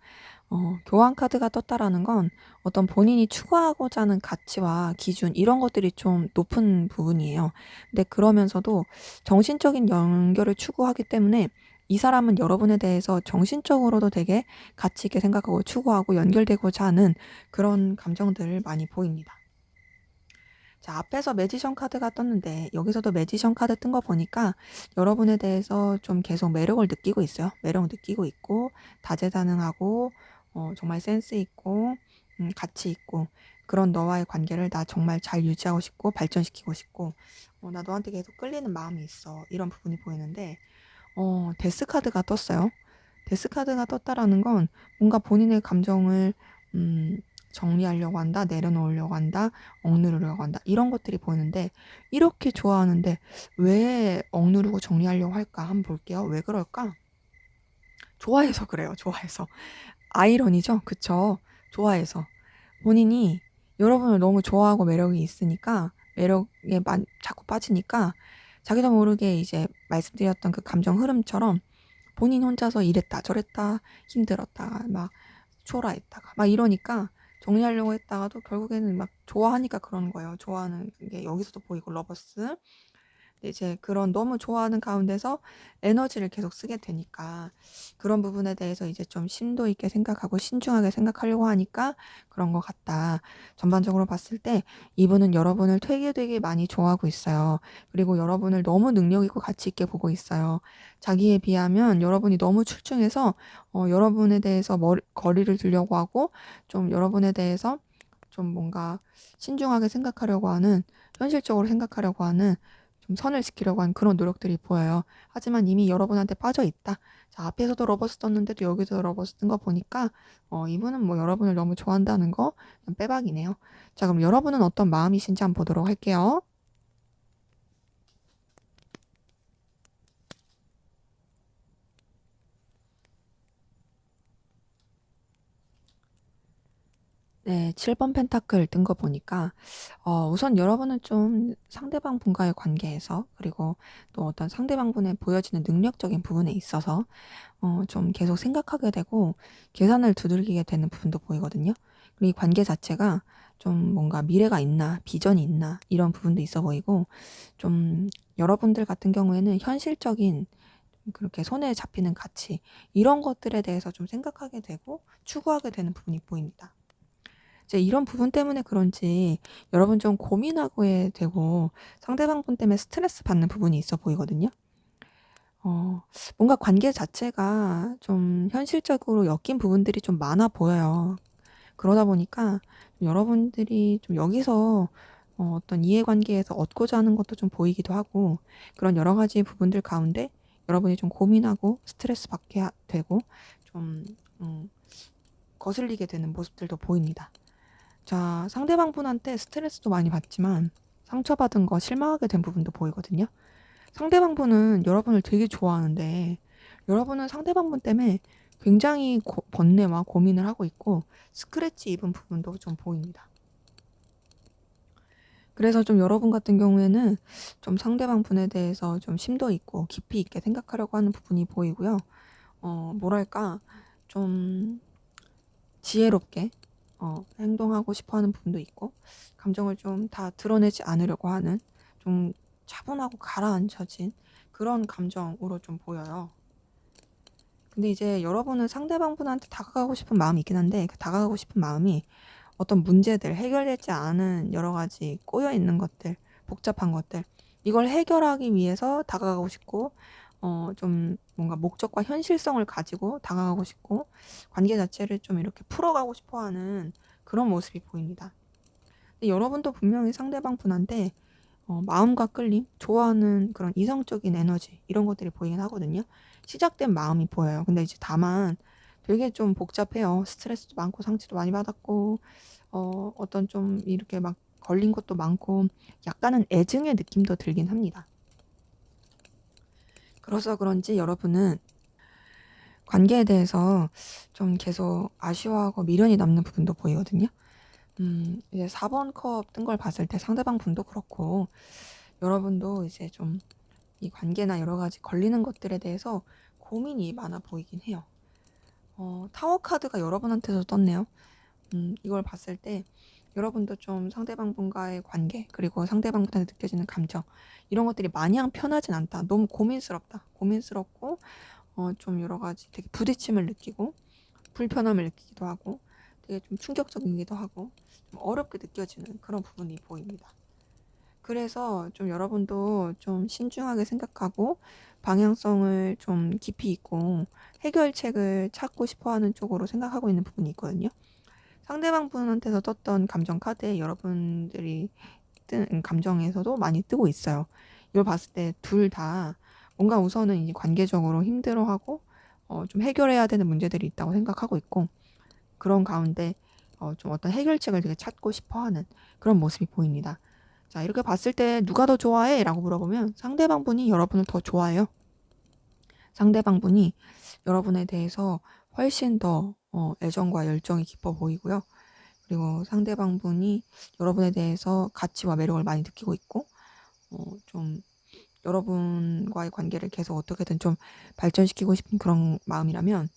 교환 카드가 떴다라는 건 어떤 본인이 추구하고자 하는 가치와 기준 이런 것들이 좀 높은 부분이에요. 근데 그러면서도 정신적인 연결을 추구하기 때문에 이 사람은 여러분에 대해서 정신적으로도 되게 가치 있게 생각하고 추구하고 연결되고자 하는 그런 감정들을 많이 보입니다. 자, 앞에서 매지션 카드가 떴는데 여기서도 매지션 카드 뜬 거 보니까 여러분에 대해서 좀 계속 매력을 느끼고 있어요. 매력 느끼고 있고 다재다능하고, 정말 센스 있고, 가치 있고, 그런 너와의 관계를 나 정말 잘 유지하고 싶고 발전시키고 싶고, 나 너한테 계속 끌리는 마음이 있어, 이런 부분이 보이는데, 데스 카드가 떴어요. 데스 카드가 떴다라는 건 뭔가 본인의 감정을 음, 정리하려고 한다, 내려놓으려고 한다, 억누르려고 한다, 이런 것들이 보이는데, 이렇게 좋아하는데 왜 억누르고 정리하려고 할까? 한번 볼게요. 왜 그럴까? 좋아해서 그래요. 좋아해서. 아이러니죠? 그쵸? 좋아해서. 본인이 여러분을 너무 좋아하고 매력이 있으니까, 매력에 자꾸 빠지니까 자기도 모르게 이제 말씀드렸던 그 감정 흐름처럼 본인 혼자서 이랬다 저랬다 힘들었다가 막 초라했다가 막 이러니까 정리하려고 했다가도 결국에는 막 좋아하니까 그러는 거예요. 좋아하는 게 여기서도 보이고, 러버스. 근데 이제 그런 너무 좋아하는 가운데서 에너지를 계속 쓰게 되니까 그런 부분에 대해서 이제 좀 심도 있게 생각하고 신중하게 생각하려고 하니까 그런 것 같다. 전반적으로 봤을 때 이분은 여러분을 되게 많이 좋아하고 있어요. 그리고 여러분을 너무 능력 있고 가치 있게 보고 있어요. 자기에 비하면 여러분이 너무 출중해서 여러분에 대해서 거리를 두려고 하고, 좀 여러분에 대해서 좀 뭔가 신중하게 생각하려고 하는, 현실적으로 생각하려고 하는, 좀 선을 지키려고 하는 그런 노력들이 보여요. 하지만 이미 여러분한테 빠져 있다. 자, 앞에서도 러버스 떴는데도 여기도 러버스 뜬 거 보니까 이분은 뭐 여러분을 너무 좋아한다는 거 빼박이네요. 자, 그럼 여러분은 어떤 마음이신지 한번 보도록 할게요. 네, 7번 펜타클 뜬 거 보니까, 우선 여러분은 좀 상대방 분과의 관계에서, 그리고 또 어떤 상대방 분의 보여지는 능력적인 부분에 있어서, 좀 계속 생각하게 되고, 계산을 두들기게 되는 부분도 보이거든요. 그리고 이 관계 자체가 좀 뭔가 미래가 있나, 비전이 있나, 이런 부분도 있어 보이고, 좀 여러분들 같은 경우에는 현실적인, 그렇게 손에 잡히는 가치, 이런 것들에 대해서 좀 생각하게 되고, 추구하게 되는 부분이 보입니다. 이제 이런 부분 때문에 그런지 여러분 좀 고민하게 되고 상대방 분 때문에 스트레스 받는 부분이 있어 보이거든요. 뭔가 관계 자체가 좀 현실적으로 엮인 부분들이 좀 많아 보여요. 그러다 보니까 여러분들이 좀 여기서 어떤 이해관계에서 얻고자 하는 것도 좀 보이기도 하고, 그런 여러 가지 부분들 가운데 여러분이 좀 고민하고 스트레스 받게 되고 좀 거슬리게 되는 모습들도 보입니다. 자, 상대방 분한테 스트레스도 많이 받지만 상처받은 거 실망하게 된 부분도 보이거든요. 상대방 분은 여러분을 되게 좋아하는데 여러분은 상대방 분 때문에 굉장히 번뇌와 고민을 하고 있고 스크래치 입은 부분도 좀 보입니다. 그래서 좀 여러분 같은 경우에는 좀 상대방 분에 대해서 좀 심도 있고 깊이 있게 생각하려고 하는 부분이 보이고요. 뭐랄까, 좀 지혜롭게 행동하고 싶어 하는 부분도 있고, 감정을 좀 다 드러내지 않으려고 하는, 좀 차분하고 가라앉혀진 그런 감정으로 좀 보여요. 근데 이제 여러분은 상대방 분한테 다가가고 싶은 마음이 있긴 한데, 그 다가가고 싶은 마음이 어떤 문제들, 해결되지 않은 여러 가지 꼬여 있는 것들, 복잡한 것들, 이걸 해결하기 위해서 다가가고 싶고, 좀 뭔가 목적과 현실성을 가지고 다가가고 싶고, 관계 자체를 좀 이렇게 풀어가고 싶어 하는 그런 모습이 보입니다. 근데 여러분도 분명히 상대방 분한테 마음과 끌림, 좋아하는 그런 이성적인 에너지, 이런 것들이 보이긴 하거든요. 시작된 마음이 보여요. 근데 이제 다만 되게 좀 복잡해요. 스트레스도 많고 상처도 많이 받았고, 어떤 좀 이렇게 막 걸린 것도 많고, 약간은 애증의 느낌도 들긴 합니다. 그래서 그런지 여러분은 관계에 대해서 좀 계속 아쉬워하고 미련이 남는 부분도 보이거든요. 이제 4번 컵 뜬 걸 봤을 때 상대방 분도 그렇고, 여러분도 이제 좀 이 관계나 여러 가지 걸리는 것들에 대해서 고민이 많아 보이긴 해요. 타워 카드가 여러분한테서 떴네요. 이걸 봤을 때 여러분도 좀 상대방 분과의 관계, 그리고 상대방 분한테 느껴지는 감정, 이런 것들이 마냥 편하진 않다. 너무 고민스럽다. 고민스럽고, 좀 여러 가지 되게 부딪힘을 느끼고, 불편함을 느끼기도 하고, 되게 좀 충격적이기도 하고, 좀 어렵게 느껴지는 그런 부분이 보입니다. 그래서 좀 여러분도 좀 신중하게 생각하고, 방향성을 좀 깊이 있고, 해결책을 찾고 싶어 하는 쪽으로 생각하고 있는 부분이 있거든요. 상대방 분한테서 떴던 감정 카드에 여러분들이 뜬 감정에서도 많이 뜨고 있어요. 이걸 봤을 때 둘 다 뭔가 우선은 이제 관계적으로 힘들어하고, 좀 해결해야 되는 문제들이 있다고 생각하고 있고, 그런 가운데 좀 어떤 해결책을 되게 찾고 싶어 하는 그런 모습이 보입니다. 자, 이렇게 봤을 때 누가 더 좋아해? 라고 물어보면 상대방 분이 여러분을 더 좋아해요. 상대방 분이 여러분에 대해서 훨씬 더 애정과 열정이 깊어 보이고요. 그리고 상대방 분이 여러분에 대해서 가치와 매력을 많이 느끼고 있고, 좀 여러분과의 관계를 계속 어떻게든 좀 발전시키고 싶은 그런 마음이라면,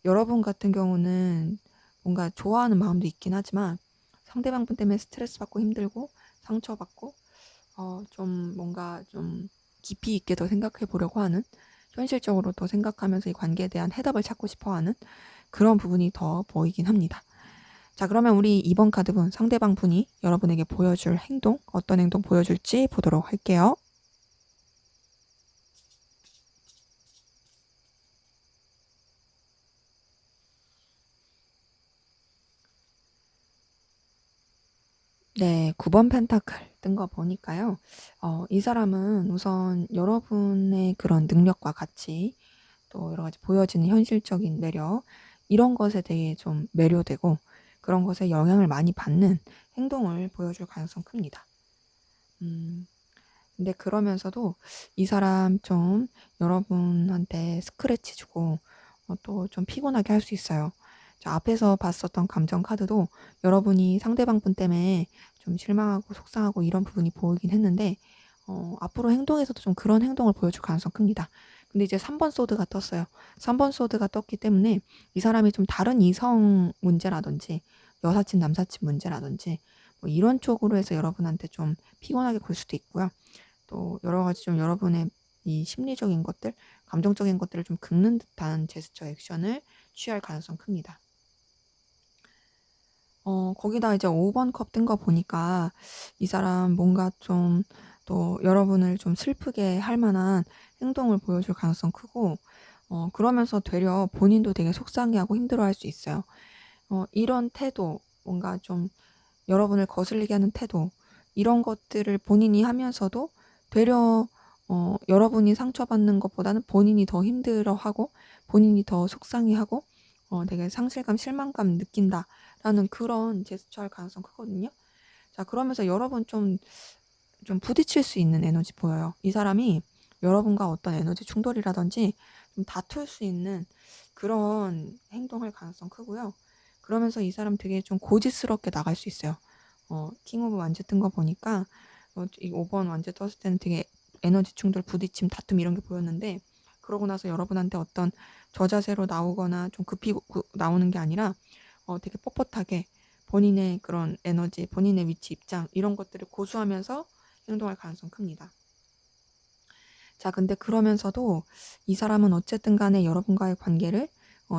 여러분 같은 경우는 뭔가 좋아하는 마음도 있긴 하지만 상대방 분 때문에 스트레스 받고 힘들고 상처받고, 좀 뭔가 좀 깊이 있게 더 생각해 보려고 하는, 현실적으로 더 생각하면서 이 관계에 대한 해답을 찾고 싶어 하는 그런 부분이 더 보이긴 합니다. 자, 그러면 우리 2번 카드분, 상대방 분이 여러분에게 보여줄 행동, 어떤 행동 보여줄지 보도록 할게요. 네, 9번 펜타클 뜬 거 보니까요. 이 사람은 우선 여러분의 그런 능력과 가치, 또 여러 가지 보여지는 현실적인 매력, 이런 것에 대해 좀 매료되고, 그런 것에 영향을 많이 받는 행동을 보여줄 가능성 큽니다. 근데 그러면서도 이 사람 좀 여러분한테 스크래치 주고, 또 좀 피곤하게 할 수 있어요. 자, 앞에서 봤었던 감정 카드도 여러분이 상대방 분 때문에 좀 실망하고 속상하고 이런 부분이 보이긴 했는데, 앞으로 행동에서도 좀 그런 행동을 보여줄 가능성 큽니다. 근데 이제 3번 소드가 떴어요. 3번 소드가 떴기 때문에 이 사람이 좀 다른 이성 문제라든지 여사친 남사친 문제라든지 뭐 이런 쪽으로 해서 여러분한테 좀 피곤하게 굴 수도 있고요. 또 여러 가지 좀 여러분의 이 심리적인 것들, 감정적인 것들을 좀 긁는 듯한 제스처 액션을 취할 가능성 큽니다. 거기다 이제 5번 컵 뜬 거 보니까 이 사람 뭔가 좀 또 여러분을 좀 슬프게 할 만한 행동을 보여줄 가능성 크고, 그러면서 되려 본인도 되게 속상해하고 힘들어할 수 있어요. 이런 태도, 뭔가 좀 여러분을 거슬리게 하는 태도, 이런 것들을 본인이 하면서도 되려 여러분이 상처받는 것보다는 본인이 더 힘들어하고 본인이 더 속상해하고, 되게 상실감, 실망감 느낀다라는 그런 제스처할 가능성 크거든요. 자, 그러면서 여러분 좀 부딪힐 수 있는 에너지 보여요. 이 사람이 여러분과 어떤 에너지 충돌이라든지 좀 다툴 수 있는 그런 행동할 가능성 크고요. 그러면서 이 사람 되게 좀 고지스럽게 나갈 수 있어요. 킹 오브 완즈 뜬 거 보니까 이 5번 완즈 떴을 때는 되게 에너지 충돌, 부딪힘, 다툼 이런 게 보였는데 그러고 나서 여러분한테 어떤 저자세로 나오거나 좀 급히 나오는 게 아니라 되게 뻣뻣하게 본인의 그런 에너지, 본인의 위치, 입장 이런 것들을 고수하면서 행동할 가능성이 큽니다. 자, 근데 그러면서도 이 사람은 어쨌든 간에 여러분과의 관계를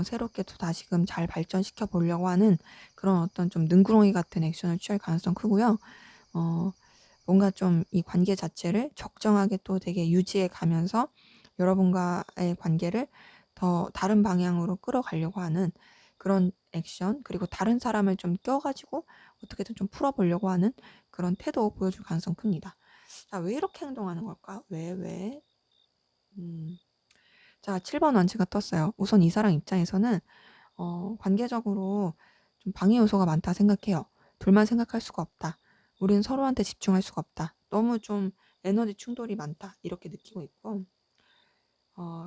새롭게 또 다시금 잘 발전시켜 보려고 하는 그런 어떤 좀 능구렁이 같은 액션을 취할 가능성 크고요. 뭔가 좀 이 관계 자체를 적정하게 또 되게 유지해 가면서 여러분과의 관계를 더 다른 방향으로 끌어가려고 하는 그런 액션, 그리고 다른 사람을 좀 껴가지고 어떻게든 좀 풀어보려고 하는 그런 태도 보여줄 가능성 큽니다. 자, 왜 이렇게 행동하는 걸까? 왜? 자, 7번 원지가 떴어요. 우선 이 사람 입장에서는 관계적으로 좀 방해 요소가 많다 생각해요. 둘만 생각할 수가 없다. 우리는 서로한테 집중할 수가 없다. 너무 좀 에너지 충돌이 많다. 이렇게 느끼고 있고,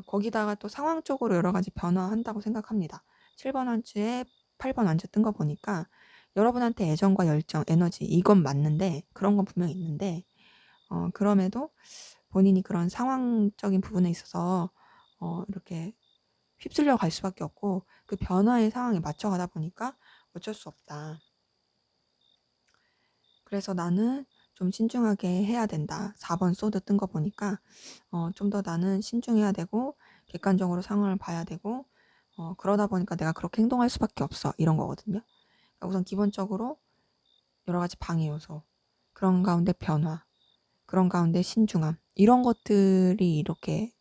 거기다가 또 상황적으로 여러 가지 변화한다고 생각합니다. 7번 원지에 8번 원지 뜬 거 보니까 여러분한테 애정과 열정, 에너지 이건 맞는데 그런 건 분명히 있는데 그럼에도 본인이 그런 상황적인 부분에 있어서 이렇게 휩쓸려 갈 수밖에 없고 그 변화의 상황에 맞춰가다 보니까 어쩔 수 없다. 그래서 나는 좀 신중하게 해야 된다. 4번 소드 뜬 거 보니까 좀 더 나는 신중해야 되고 객관적으로 상황을 봐야 되고 그러다 보니까 내가 그렇게 행동할 수밖에 없어. 이런 거거든요. 그러니까 우선 기본적으로 여러 가지 방해 요소, 그런 가운데 변화, 그런 가운데 신중함 이런 것들이 이렇게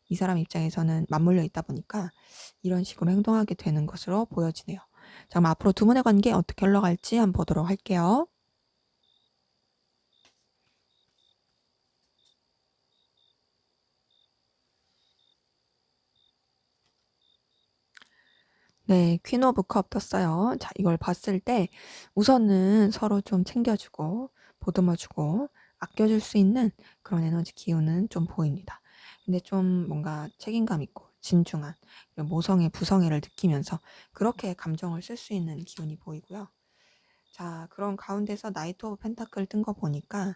이 사람 입장에서는 맞물려 있다 보니까 이런 식으로 행동하게 되는 것으로 보여지네요. 자, 그럼 앞으로 두 분의 관계 어떻게 흘러갈지 한번 보도록 할게요. 네, 퀸 오브 컵 떴어요. 자, 이걸 봤을 때 우선은 서로 좀 챙겨주고 보듬어주고 아껴줄 수 있는 그런 에너지 기운은 좀 보입니다. 근데 좀 뭔가 책임감 있고 진중한 모성애, 부성애를 느끼면서 그렇게 감정을 쓸 수 있는 기운이 보이고요. 자, 그런 가운데서 나이트 오브 펜타클 뜬 거 보니까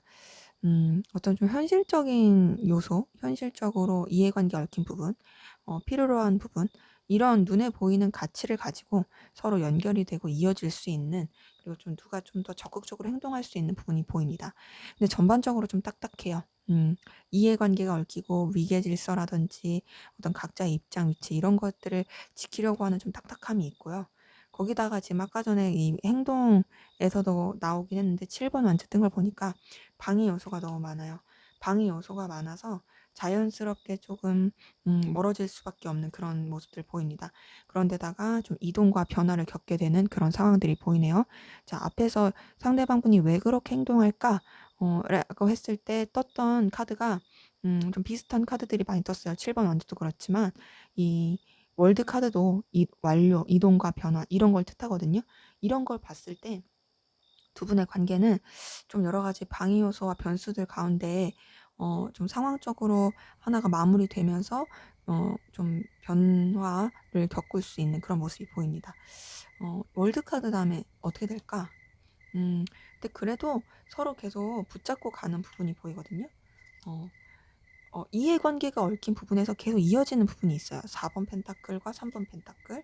어떤 좀 현실적인 요소, 현실적으로 이해관계 얽힌 부분, 필요로 한 부분, 이런 눈에 보이는 가치를 가지고 서로 연결이 되고 이어질 수 있는, 그리고 좀 누가 좀 더 적극적으로 행동할 수 있는 부분이 보입니다. 근데 전반적으로 좀 딱딱해요. 이해관계가 얽히고 위계질서라든지 어떤 각자의 입장, 위치 이런 것들을 지키려고 하는 좀 딱딱함이 있고요. 거기다가 지금 아까 전에 이 행동에서도 나오긴 했는데 7번 완전 뜬 걸 보니까 방해 요소가 너무 많아요. 방해 요소가 많아서 자연스럽게 조금 멀어질 수밖에 없는 그런 모습들 보입니다. 그런데다가 좀 이동과 변화를 겪게 되는 그런 상황들이 보이네요. 자, 앞에서 상대방분이 왜 그렇게 행동할까? 라고 했을 때 떴던 카드가 좀 비슷한 카드들이 많이 떴어요. 7번 원지도 그렇지만 이 월드 카드도 완료, 이동과 변화 이런 걸 뜻하거든요. 이런 걸 봤을 때 두 분의 관계는 좀 여러 가지 방해 요소와 변수들 가운데 좀 상황적으로 하나가 마무리되면서 좀 변화를 겪을 수 있는 그런 모습이 보입니다. 월드 카드 다음에 어떻게 될까? 근데 그래도 서로 계속 붙잡고 가는 부분이 보이거든요. 어, 이해관계가 얽힌 부분에서 계속 이어지는 부분이 있어요. 4번 펜타클과 3번 펜타클.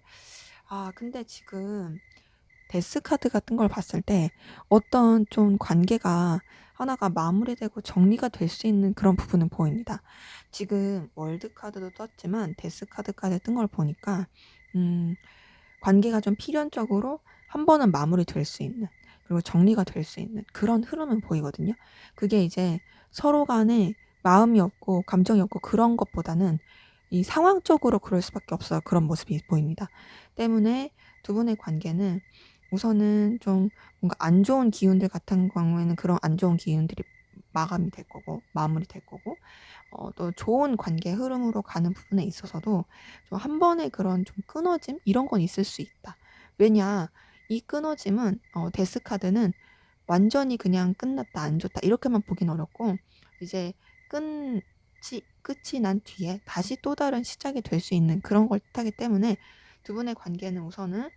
근데 지금 데스 카드 같은 걸 봤을 때 어떤 좀 관계가 하나가 마무리되고 정리가 될 수 있는 그런 부분은 보입니다. 지금 월드 카드도 떴지만 데스 카드까지 뜬 걸 보니까 관계가 좀 필연적으로 한 번은 마무리될 수 있는, 그리고 정리가 될 수 있는 그런 흐름은 보이거든요. 그게 이제 서로 간에 마음이 없고 감정이 없고 그런 것보다는 이 상황적으로 그럴 수밖에 없어요. 그런 모습이 보입니다. 때문에 두 분의 관계는 우선은 좀 뭔가 안 좋은 기운들 같은 경우에는 그런 안 좋은 기운들이 마감이 될 거고 마무리 될 거고 또 좋은 관계 흐름으로 가는 부분에 있어서도 좀 한 번의 그런 좀 끊어짐 이런 건 있을 수 있다. 왜냐, 이 끊어짐은 데스 카드는 완전히 그냥 끝났다, 안 좋다 이렇게만 보긴 어렵고 이제 끝이 난 뒤에 다시 또 다른 시작이 될 수 있는 그런 걸 뜻하기 때문에 두 분의 관계는 우선은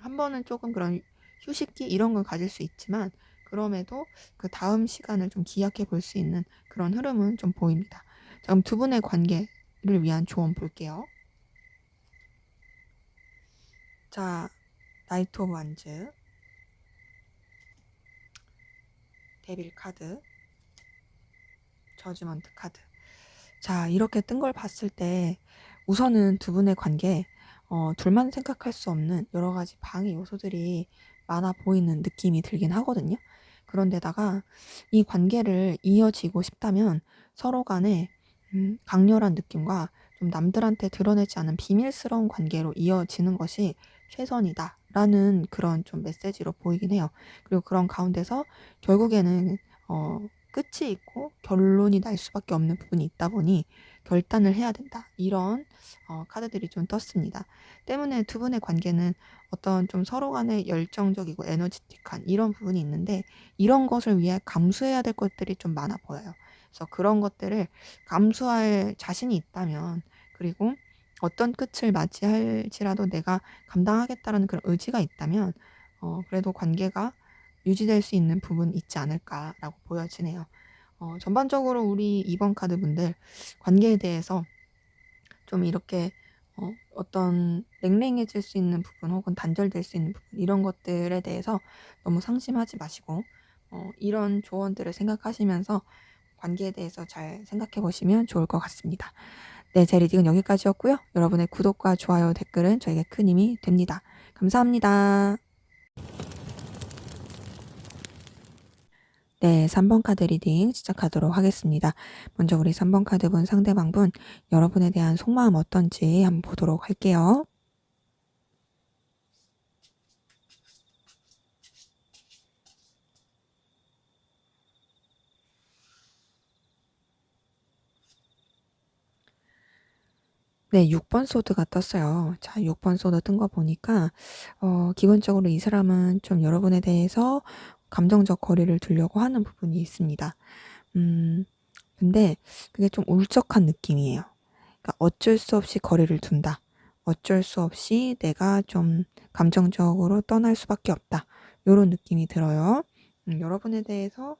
한 번은 조금 그런 휴식기 이런 걸 가질 수 있지만 그럼에도 그 다음 시간을 좀 기약해 볼 수 있는 그런 흐름은 좀 보입니다. 자, 그럼 두 분의 관계를 위한 조언 볼게요. 자, 나이트 오브 완즈, 데빌 카드, 저지먼트 카드. 자, 이렇게 뜬 걸 봤을 때 우선은 두 분의 관계, 둘만 생각할 수 없는 여러 가지 방해 요소들이 많아 보이는 느낌이 들긴 하거든요. 그런데다가 이 관계를 이어지고 싶다면 서로 간에 강렬한 느낌과 좀 남들한테 드러내지 않은 비밀스러운 관계로 이어지는 것이 최선이다라는 그런 좀 메시지로 보이긴 해요. 그리고 그런 가운데서 결국에는 끝이 있고 결론이 날 수밖에 없는 부분이 있다 보니 결단을 해야 된다. 이런 카드들이 좀 떴습니다. 때문에 두 분의 관계는 어떤 좀 서로 간에 열정적이고 에너지틱한 이런 부분이 있는데 이런 것을 위해 감수해야 될 것들이 좀 많아 보여요. 그래서 그런 것들을 감수할 자신이 있다면 그리고 어떤 끝을 맞이할지라도 내가 감당하겠다라는 그런 의지가 있다면 그래도 관계가 유지될 수 있는 부분이 있지 않을까라고 보여지네요. 전반적으로 우리 2번 카드 분들 관계에 대해서 좀 이렇게 어떤 냉랭해질 수 있는 부분 혹은 단절될 수 있는 부분 이런 것들에 대해서 너무 상심하지 마시고 이런 조언들을 생각하시면서 관계에 대해서 잘 생각해 보시면 좋을 것 같습니다. 네, 제 리딩은 여기까지였고요. 여러분의 구독과 좋아요, 댓글은 저에게 큰 힘이 됩니다. 감사합니다. 네, 3번 카드 리딩 시작하도록 하겠습니다. 먼저 우리 3번 카드 분 상대방분 여러분에 대한 속마음 어떤지 한번 보도록 할게요. 네, 6번 소드가 떴어요. 자, 6번 소드 뜬 거 보니까 기본적으로 이 사람은 좀 여러분에 대해서 감정적 거리를 두려고 하는 부분이 있습니다. 근데 그게 좀 울적한 느낌이에요. 그러니까 어쩔 수 없이 거리를 둔다. 어쩔 수 없이 내가 좀 감정적으로 떠날 수밖에 없다. 요런 느낌이 들어요. 여러분에 대해서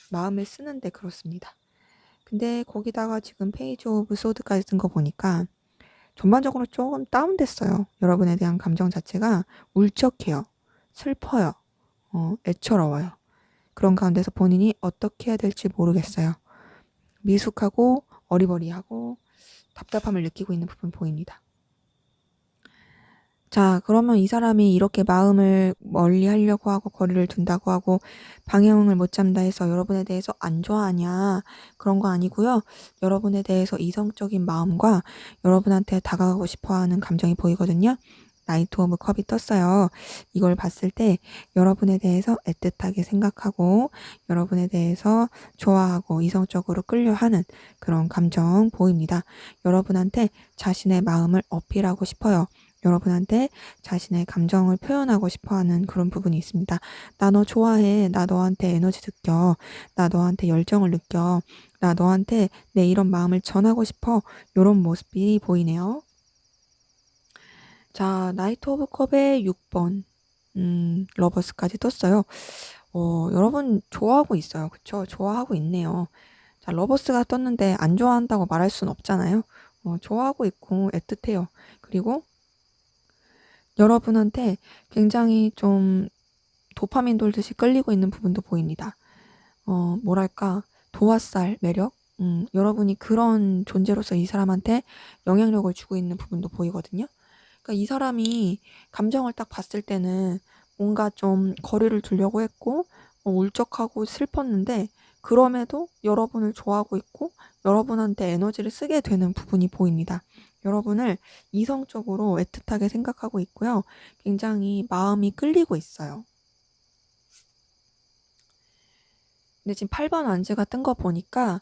마음을 쓰는데 그렇습니다. 근데 거기다가 지금 페이지 오브 소드까지 뜬 거 보니까 전반적으로 조금 다운됐어요. 여러분에 대한 감정 자체가 울적해요. 슬퍼요. 애처로워요. 그런 가운데서 본인이 어떻게 해야 될지 모르겠어요. 미숙하고 어리버리하고 답답함을 느끼고 있는 부분 보입니다. 자, 그러면 이 사람이 이렇게 마음을 멀리 하려고 하고 거리를 둔다고 하고 방향을 못 잡는다 해서 여러분에 대해서 안 좋아하냐? 그런 거 아니고요. 여러분에 대해서 이성적인 마음과 여러분한테 다가가고 싶어 하는 감정이 보이거든요. 나이트 오브 컵이 떴어요. 이걸 봤을 때 여러분에 대해서 애틋하게 생각하고 여러분에 대해서 좋아하고 이성적으로 끌려하는 그런 감정 보입니다. 여러분한테 자신의 마음을 어필하고 싶어요. 여러분한테 자신의 감정을 표현하고 싶어 하는 그런 부분이 있습니다. 나 너 좋아해. 나 너한테 에너지 느껴. 나 너한테 열정을 느껴. 나 너한테 내 이런 마음을 전하고 싶어. 이런 모습이 보이네요. 자, 나이트 오브 컵의 6번. 러버스까지 떴어요. 여러분 좋아하고 있어요. 그쵸? 좋아하고 있네요. 자, 러버스가 떴는데 안 좋아한다고 말할 순 없잖아요. 좋아하고 있고 애틋해요. 그리고 여러분한테 굉장히 좀 도파민 돌듯이 끌리고 있는 부분도 보입니다. 뭐랄까, 도화살 매력? 여러분이 그런 존재로서 이 사람한테 영향력을 주고 있는 부분도 보이거든요. 그러니까 이 사람이 감정을 딱 봤을 때는 뭔가 좀 거리를 두려고 했고, 울적하고 슬펐는데, 그럼에도 여러분을 좋아하고 있고, 여러분한테 에너지를 쓰게 되는 부분이 보입니다. 여러분을 이성적으로 애틋하게 생각하고 있고요. 굉장히 마음이 끌리고 있어요. 근데 지금 8번 완즈가 뜬 거 보니까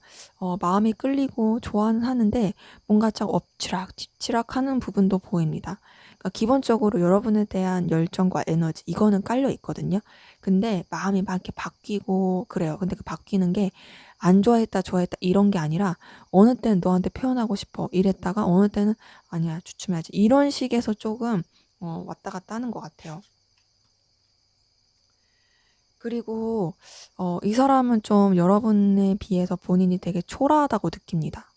마음이 끌리고 좋아는 하는데 뭔가 좀 엎치락 뒤치락 하는 부분도 보입니다. 그러니까 기본적으로 여러분에 대한 열정과 에너지 이거는 깔려 있거든요. 근데 마음이 막 이렇게 바뀌고 그래요. 근데 그 바뀌는 게 안 좋아했다 좋아했다 이런 게 아니라 어느 때는 너한테 표현하고 싶어 이랬다가 어느 때는 아니야 주춤해야지 이런 식에서 조금 왔다 갔다 하는 것 같아요. 그리고 이 사람은 좀 여러분에 비해서 본인이 되게 초라하다고 느낍니다.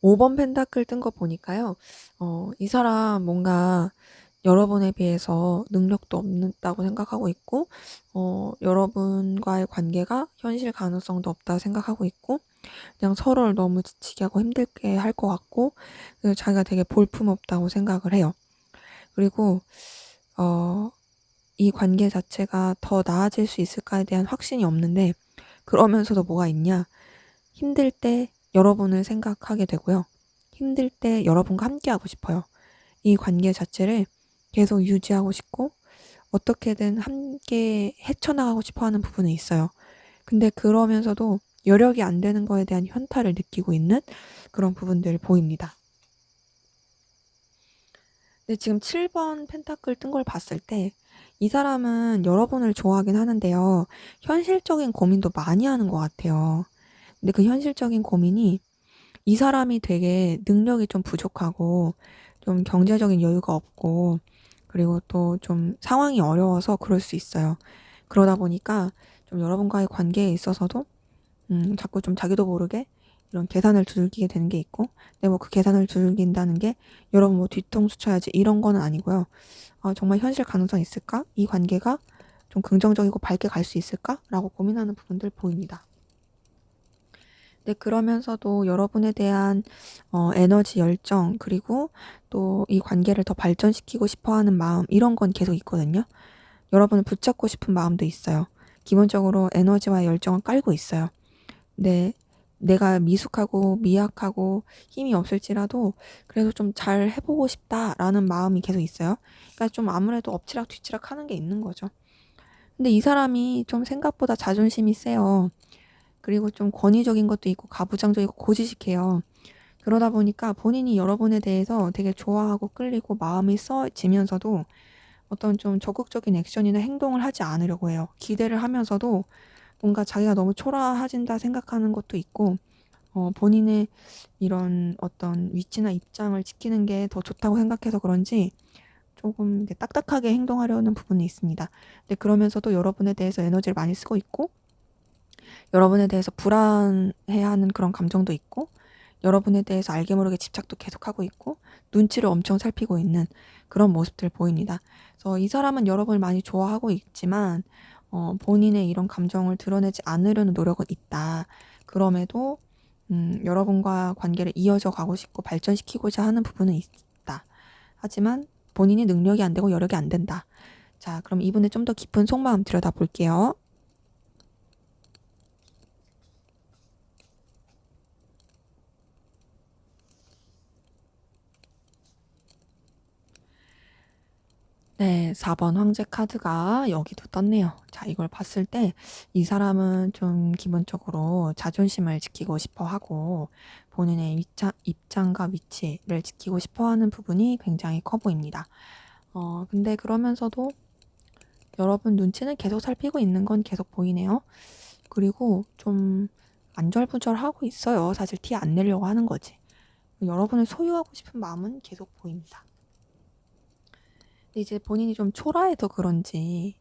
5번 펜타클 뜬 거 보니까요. 이 사람 뭔가 여러분에 비해서 능력도 없다고 생각하고 있고, 여러분과의 관계가 현실 가능성도 없다 생각하고 있고, 그냥 서로를 너무 지치게 하고 힘들게 할 것 같고, 그리고 자기가 되게 볼품없다고 생각을 해요. 그리고 이 관계 자체가 더 나아질 수 있을까에 대한 확신이 없는데, 그러면서도 뭐가 있냐? 힘들 때 여러분을 생각하게 되고요. 힘들 때 여러분과 함께 하고 싶어요. 이 관계 자체를 계속 유지하고 싶고 어떻게든 함께 헤쳐나가고 싶어 하는 부분이 있어요. 근데 그러면서도 여력이 안 되는 거에 대한 현타를 느끼고 있는 그런 부분들 보입니다. 근데 지금 7번 펜타클 뜬 걸 봤을 때 이 사람은 여러분을 좋아하긴 하는데요. 현실적인 고민도 많이 하는 것 같아요. 근데 그 현실적인 고민이 이 사람이 되게 능력이 좀 부족하고 좀 경제적인 여유가 없고 그리고 또 좀 상황이 어려워서 그럴 수 있어요. 그러다 보니까 좀 여러분과의 관계에 있어서도 자꾸 좀 자기도 모르게 이런 계산을 두들기게 되는 게 있고, 근데 뭐 그 계산을 두들긴다는 게 여러분 뭐 뒤통수 쳐야지 이런 거는 아니고요. 정말 현실 가능성이 있을까? 이 관계가 좀 긍정적이고 밝게 갈 수 있을까? 라고 고민하는 부분들 보입니다. 네, 그러면서도 여러분에 대한 에너지, 열정, 그리고 또 이 관계를 더 발전시키고 싶어 하는 마음, 이런 건 계속 있거든요. 여러분을 붙잡고 싶은 마음도 있어요. 기본적으로 에너지와 열정을 깔고 있어요. 네, 내가 미숙하고 미약하고 힘이 없을지라도 그래도 좀 잘 해보고 싶다라는 마음이 계속 있어요. 그러니까 좀 아무래도 엎치락 뒤치락 하는 게 있는 거죠. 근데 이 사람이 좀 생각보다 자존심이 세요. 그리고 좀 권위적인 것도 있고 가부장적이고 고지식해요. 그러다 보니까 본인이 여러분에 대해서 되게 좋아하고 끌리고 마음이 써지면서도 어떤 좀 적극적인 액션이나 행동을 하지 않으려고 해요. 기대를 하면서도 뭔가 자기가 너무 초라해진다 생각하는 것도 있고, 본인의 이런 어떤 위치나 입장을 지키는 게 더 좋다고 생각해서 그런지 조금 이렇게 딱딱하게 행동하려는 부분이 있습니다. 근데 그러면서도 여러분에 대해서 에너지를 많이 쓰고 있고, 여러분에 대해서 불안해하는 그런 감정도 있고, 여러분에 대해서 알게 모르게 집착도 계속하고 있고, 눈치를 엄청 살피고 있는 그런 모습들 보입니다. 그래서 이 사람은 여러분을 많이 좋아하고 있지만, 본인의 이런 감정을 드러내지 않으려는 노력은 있다. 그럼에도, 여러분과 관계를 이어져 가고 싶고 발전시키고자 하는 부분은 있다. 하지만 본인이 능력이 안 되고 여력이 안 된다. 자, 그럼 이분의 좀 더 깊은 속마음 들여다볼게요. 네, 4번 황제 카드가 여기도 떴네요. 자, 이걸 봤을 때 이 사람은 좀 기본적으로 자존심을 지키고 싶어 하고 본인의 입장과 위치를 지키고 싶어 하는 부분이 굉장히 커 보입니다. 근데 그러면서도 여러분 눈치는 계속 살피고 있는 건 계속 보이네요. 그리고 좀 안절부절하고 있어요. 사실 티 안 내려고 하는 거지. 여러분을 소유하고 싶은 마음은 계속 보입니다. 근데 이제 본인이 좀 초라해서 그런지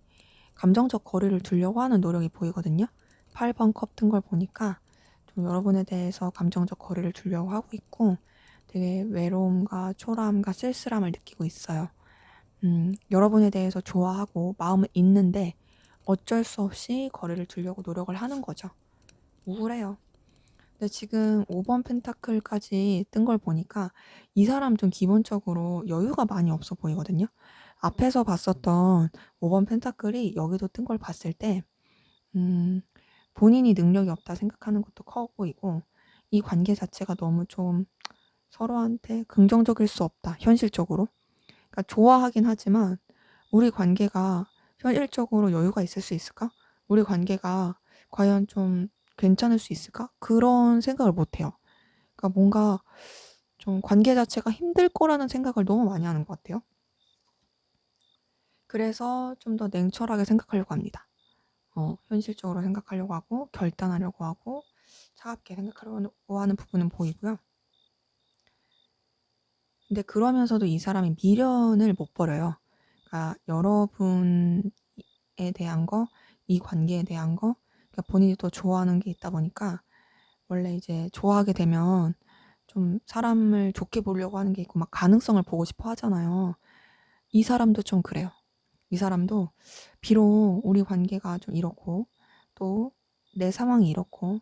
감정적 거리를 두려고 하는 노력이 보이거든요. 8번 컵 든 걸 보니까 좀 여러분에 대해서 감정적 거리를 두려고 하고 있고 되게 외로움과 초라함과 쓸쓸함을 느끼고 있어요. 여러분에 대해서 좋아하고 마음은 있는데 어쩔 수 없이 거리를 두려고 노력을 하는 거죠. 우울해요. 근데 지금 5번 펜타클까지 뜬 걸 보니까 이 사람 좀 기본적으로 여유가 많이 없어 보이거든요. 앞에서 봤었던 5번 펜타클이 여기도 뜬 걸 봤을 때 음, 본인이 능력이 없다 생각하는 것도 커 보이고 이 관계 자체가 너무 좀 서로한테 긍정적일 수 없다, 현실적으로. 그러니까 좋아하긴 하지만 우리 관계가 현실적으로 여유가 있을 수 있을까? 우리 관계가 과연 좀 괜찮을 수 있을까? 그런 생각을 못 해요. 그러니까 뭔가 좀 관계 자체가 힘들 거라는 생각을 너무 많이 하는 것 같아요. 그래서 좀 더 냉철하게 생각하려고 합니다. 현실적으로 생각하려고 하고 결단하려고 하고 차갑게 생각하려고 하는 부분은 보이고요. 근데 그러면서도 이 사람이 미련을 못 버려요. 그러니까 여러분에 대한 거 이 관계에 대한 거, 그러니까 본인이 또 좋아하는 게 있다 보니까 원래 이제 좋아하게 되면 좀 사람을 좋게 보려고 하는 게 있고 막 가능성을 보고 싶어 하잖아요. 이 사람도 좀 그래요. 이 사람도 비록 우리 관계가 좀 이렇고 또 내 상황이 이렇고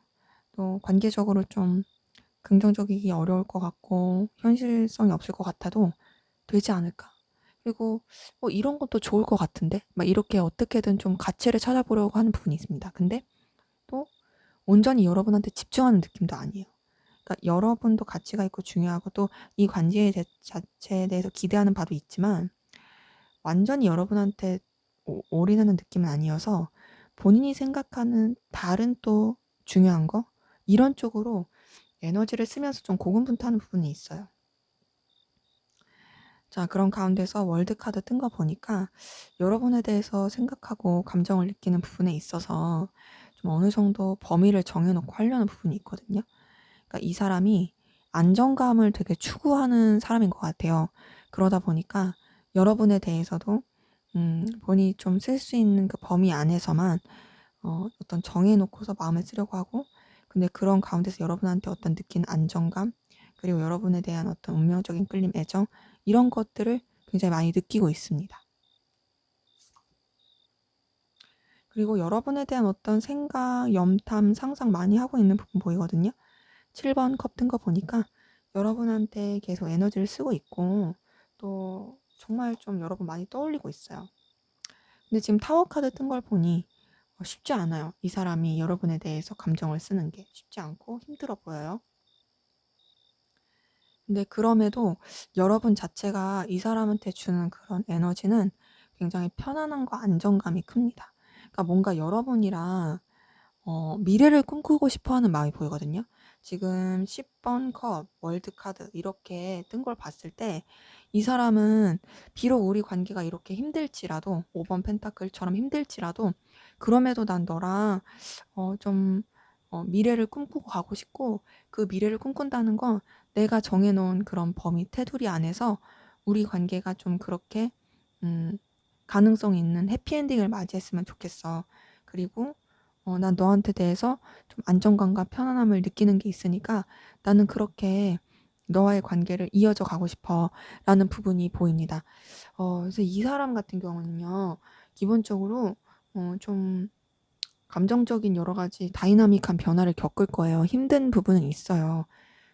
또 관계적으로 좀 긍정적이기 어려울 것 같고 현실성이 없을 것 같아도 되지 않을까? 그리고 이런 것도 좋을 것 같은데? 막 이렇게 어떻게든 좀 가치를 찾아보려고 하는 부분이 있습니다. 근데 또 온전히 여러분한테 집중하는 느낌도 아니에요. 그러니까 여러분도 가치가 있고 중요하고 또 이 관계 자체에 대해서 기대하는 바도 있지만 완전히 여러분한테 올인하는 느낌은 아니어서 본인이 생각하는 다른 또 중요한 거 이런 쪽으로 에너지를 쓰면서 좀 고군분투하는 부분이 있어요. 자, 그런 가운데서 월드카드 뜬 거 보니까 여러분에 대해서 생각하고 감정을 느끼는 부분에 있어서 좀 어느 정도 범위를 정해놓고 하려는 부분이 있거든요. 그러니까 이 사람이 안정감을 되게 추구하는 사람인 것 같아요. 그러다 보니까 여러분에 대해서도 본인이 좀 쓸 수 있는 그 범위 안에서만 어떤 정해놓고서 마음에 쓰려고 하고 근데 그런 가운데서 여러분한테 어떤 느끼는 안정감 그리고 여러분에 대한 어떤 운명적인 끌림, 애정 이런 것들을 굉장히 많이 느끼고 있습니다. 그리고 여러분에 대한 어떤 생각, 염탐, 상상 많이 하고 있는 부분 보이거든요. 7번 컵 뜬 거 보니까 여러분한테 계속 에너지를 쓰고 있고 또 정말 좀 여러분 많이 떠올리고 있어요. 근데 지금 타워 카드 뜬 걸 보니 쉽지 않아요. 이 사람이 여러분에 대해서 감정을 쓰는 게 쉽지 않고 힘들어 보여요. 근데 그럼에도 여러분 자체가 이 사람한테 주는 그런 에너지는 굉장히 편안함과 안정감이 큽니다. 그러니까 뭔가 여러분이랑 미래를 꿈꾸고 싶어 하는 마음이 보이거든요. 지금 10번 컵, 월드카드 이렇게 뜬 걸 봤을 때 이 사람은 비록 우리 관계가 이렇게 힘들지라도 5번 펜타클처럼 힘들지라도 그럼에도 난 너랑 좀 미래를 꿈꾸고 가고 싶고 그 미래를 꿈꾼다는 건 내가 정해놓은 그런 범위 테두리 안에서 우리 관계가 좀 그렇게 가능성 있는 해피엔딩을 맞이했으면 좋겠어. 그리고 난 너한테 대해서 좀 안정감과 편안함을 느끼는 게 있으니까 나는 그렇게 너와의 관계를 이어져 가고 싶어 라는 부분이 보입니다. 그래서 이 사람 같은 경우는요, 기본적으로 좀 감정적인 여러 가지 다이나믹한 변화를 겪을 거예요. 힘든 부분은 있어요.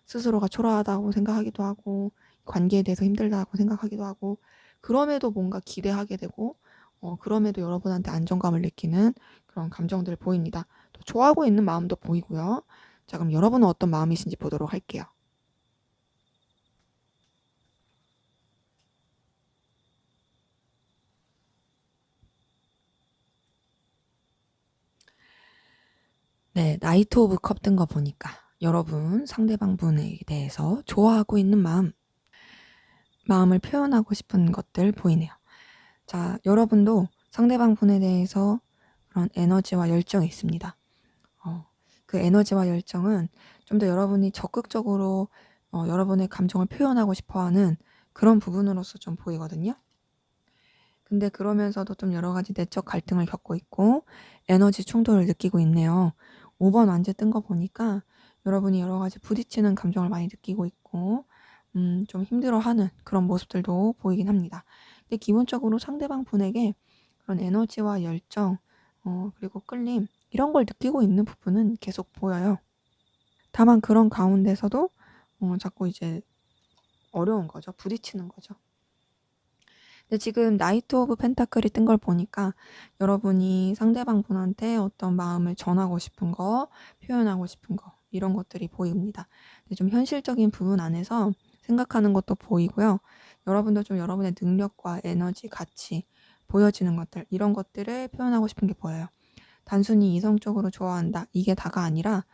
스스로가 초라하다고 생각하기도 하고, 관계에 대해서 힘들다고 생각하기도 하고, 그럼에도 뭔가 기대하게 되고, 그럼에도 여러분한테 안정감을 느끼는 그런 감정들 보입니다. 또 좋아하고 있는 마음도 보이고요. 자, 그럼 여러분은 어떤 마음이신지 보도록 할게요. 네, 나이트 오브 컵 뜬 거 보니까 여러분 상대방 분에 대해서 좋아하고 있는 마음을 표현하고 싶은 것들 보이네요. 자, 여러분도 상대방 분에 대해서 그런 에너지와 열정이 있습니다. 그 에너지와 열정은 좀 더 여러분이 적극적으로 여러분의 감정을 표현하고 싶어하는 그런 부분으로서 좀 보이거든요. 근데 그러면서도 좀 여러 가지 내적 갈등을 겪고 있고 에너지 충돌을 느끼고 있네요. 5번 완제 뜬 거 보니까 여러분이 여러 가지 부딪히는 감정을 많이 느끼고 있고 좀 힘들어하는 그런 모습들도 보이긴 합니다. 근데 기본적으로 상대방 분에게 그런 에너지와 열정 그리고 끌림 이런 걸 느끼고 있는 부분은 계속 보여요. 다만 그런 가운데서도 자꾸 이제 어려운 거죠. 부딪히는 거죠. 근데 지금 나이트 오브 펜타클이 뜬 걸 보니까 여러분이 상대방 분한테 어떤 마음을 전하고 싶은 거, 표현하고 싶은 거 이런 것들이 보입니다. 근데 좀 현실적인 부분 안에서 생각하는 것도 보이고요. 여러분도 좀 여러분의 능력과 에너지, 가치, 보여지는 것들 이런 것들을 표현하고 싶은 게 보여요. 단순히 이성적으로 좋아한다 이게 다가 아니라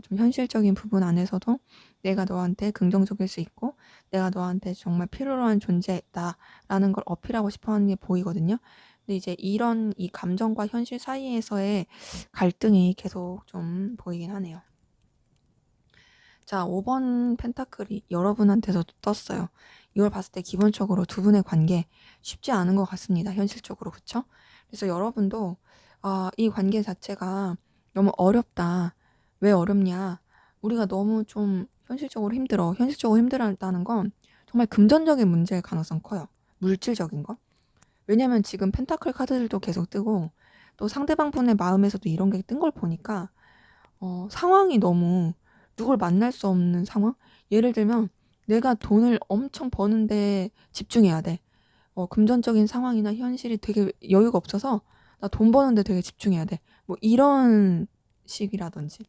좀 현실적인 부분 안에서도 내가 너한테 긍정적일 수 있고 내가 너한테 정말 필요로 한 존재다라는 걸 어필하고 싶어 하는 게 보이거든요. 근데 이제 이런 이 감정과 현실 사이에서의 갈등이 계속 좀 보이긴 하네요. 자, 5번 펜타클이 여러분한테서도 떴어요. 이걸 봤을 때 기본적으로 두 분의 관계 쉽지 않은 것 같습니다. 현실적으로, 그쵸? 그래서 여러분도 이 관계 자체가 너무 어렵다. 왜 어렵냐? 우리가 너무 좀 현실적으로 힘들어. 현실적으로 힘들다는 건 정말 금전적인 문제일 가능성 커요. 물질적인 거. 왜냐면 지금 펜타클 카드들도 계속 뜨고 또 상대방 분의 마음에서도 이런 게 뜬 걸 보니까 상황이 너무 누굴 만날 수 없는 상황? 예를 들면 내가 돈을 엄청 버는데 집중해야 돼. 금전적인 상황이나 현실이 되게 여유가 없어서 나 돈 버는데 되게 집중해야 돼. 뭐 이런 식이라든지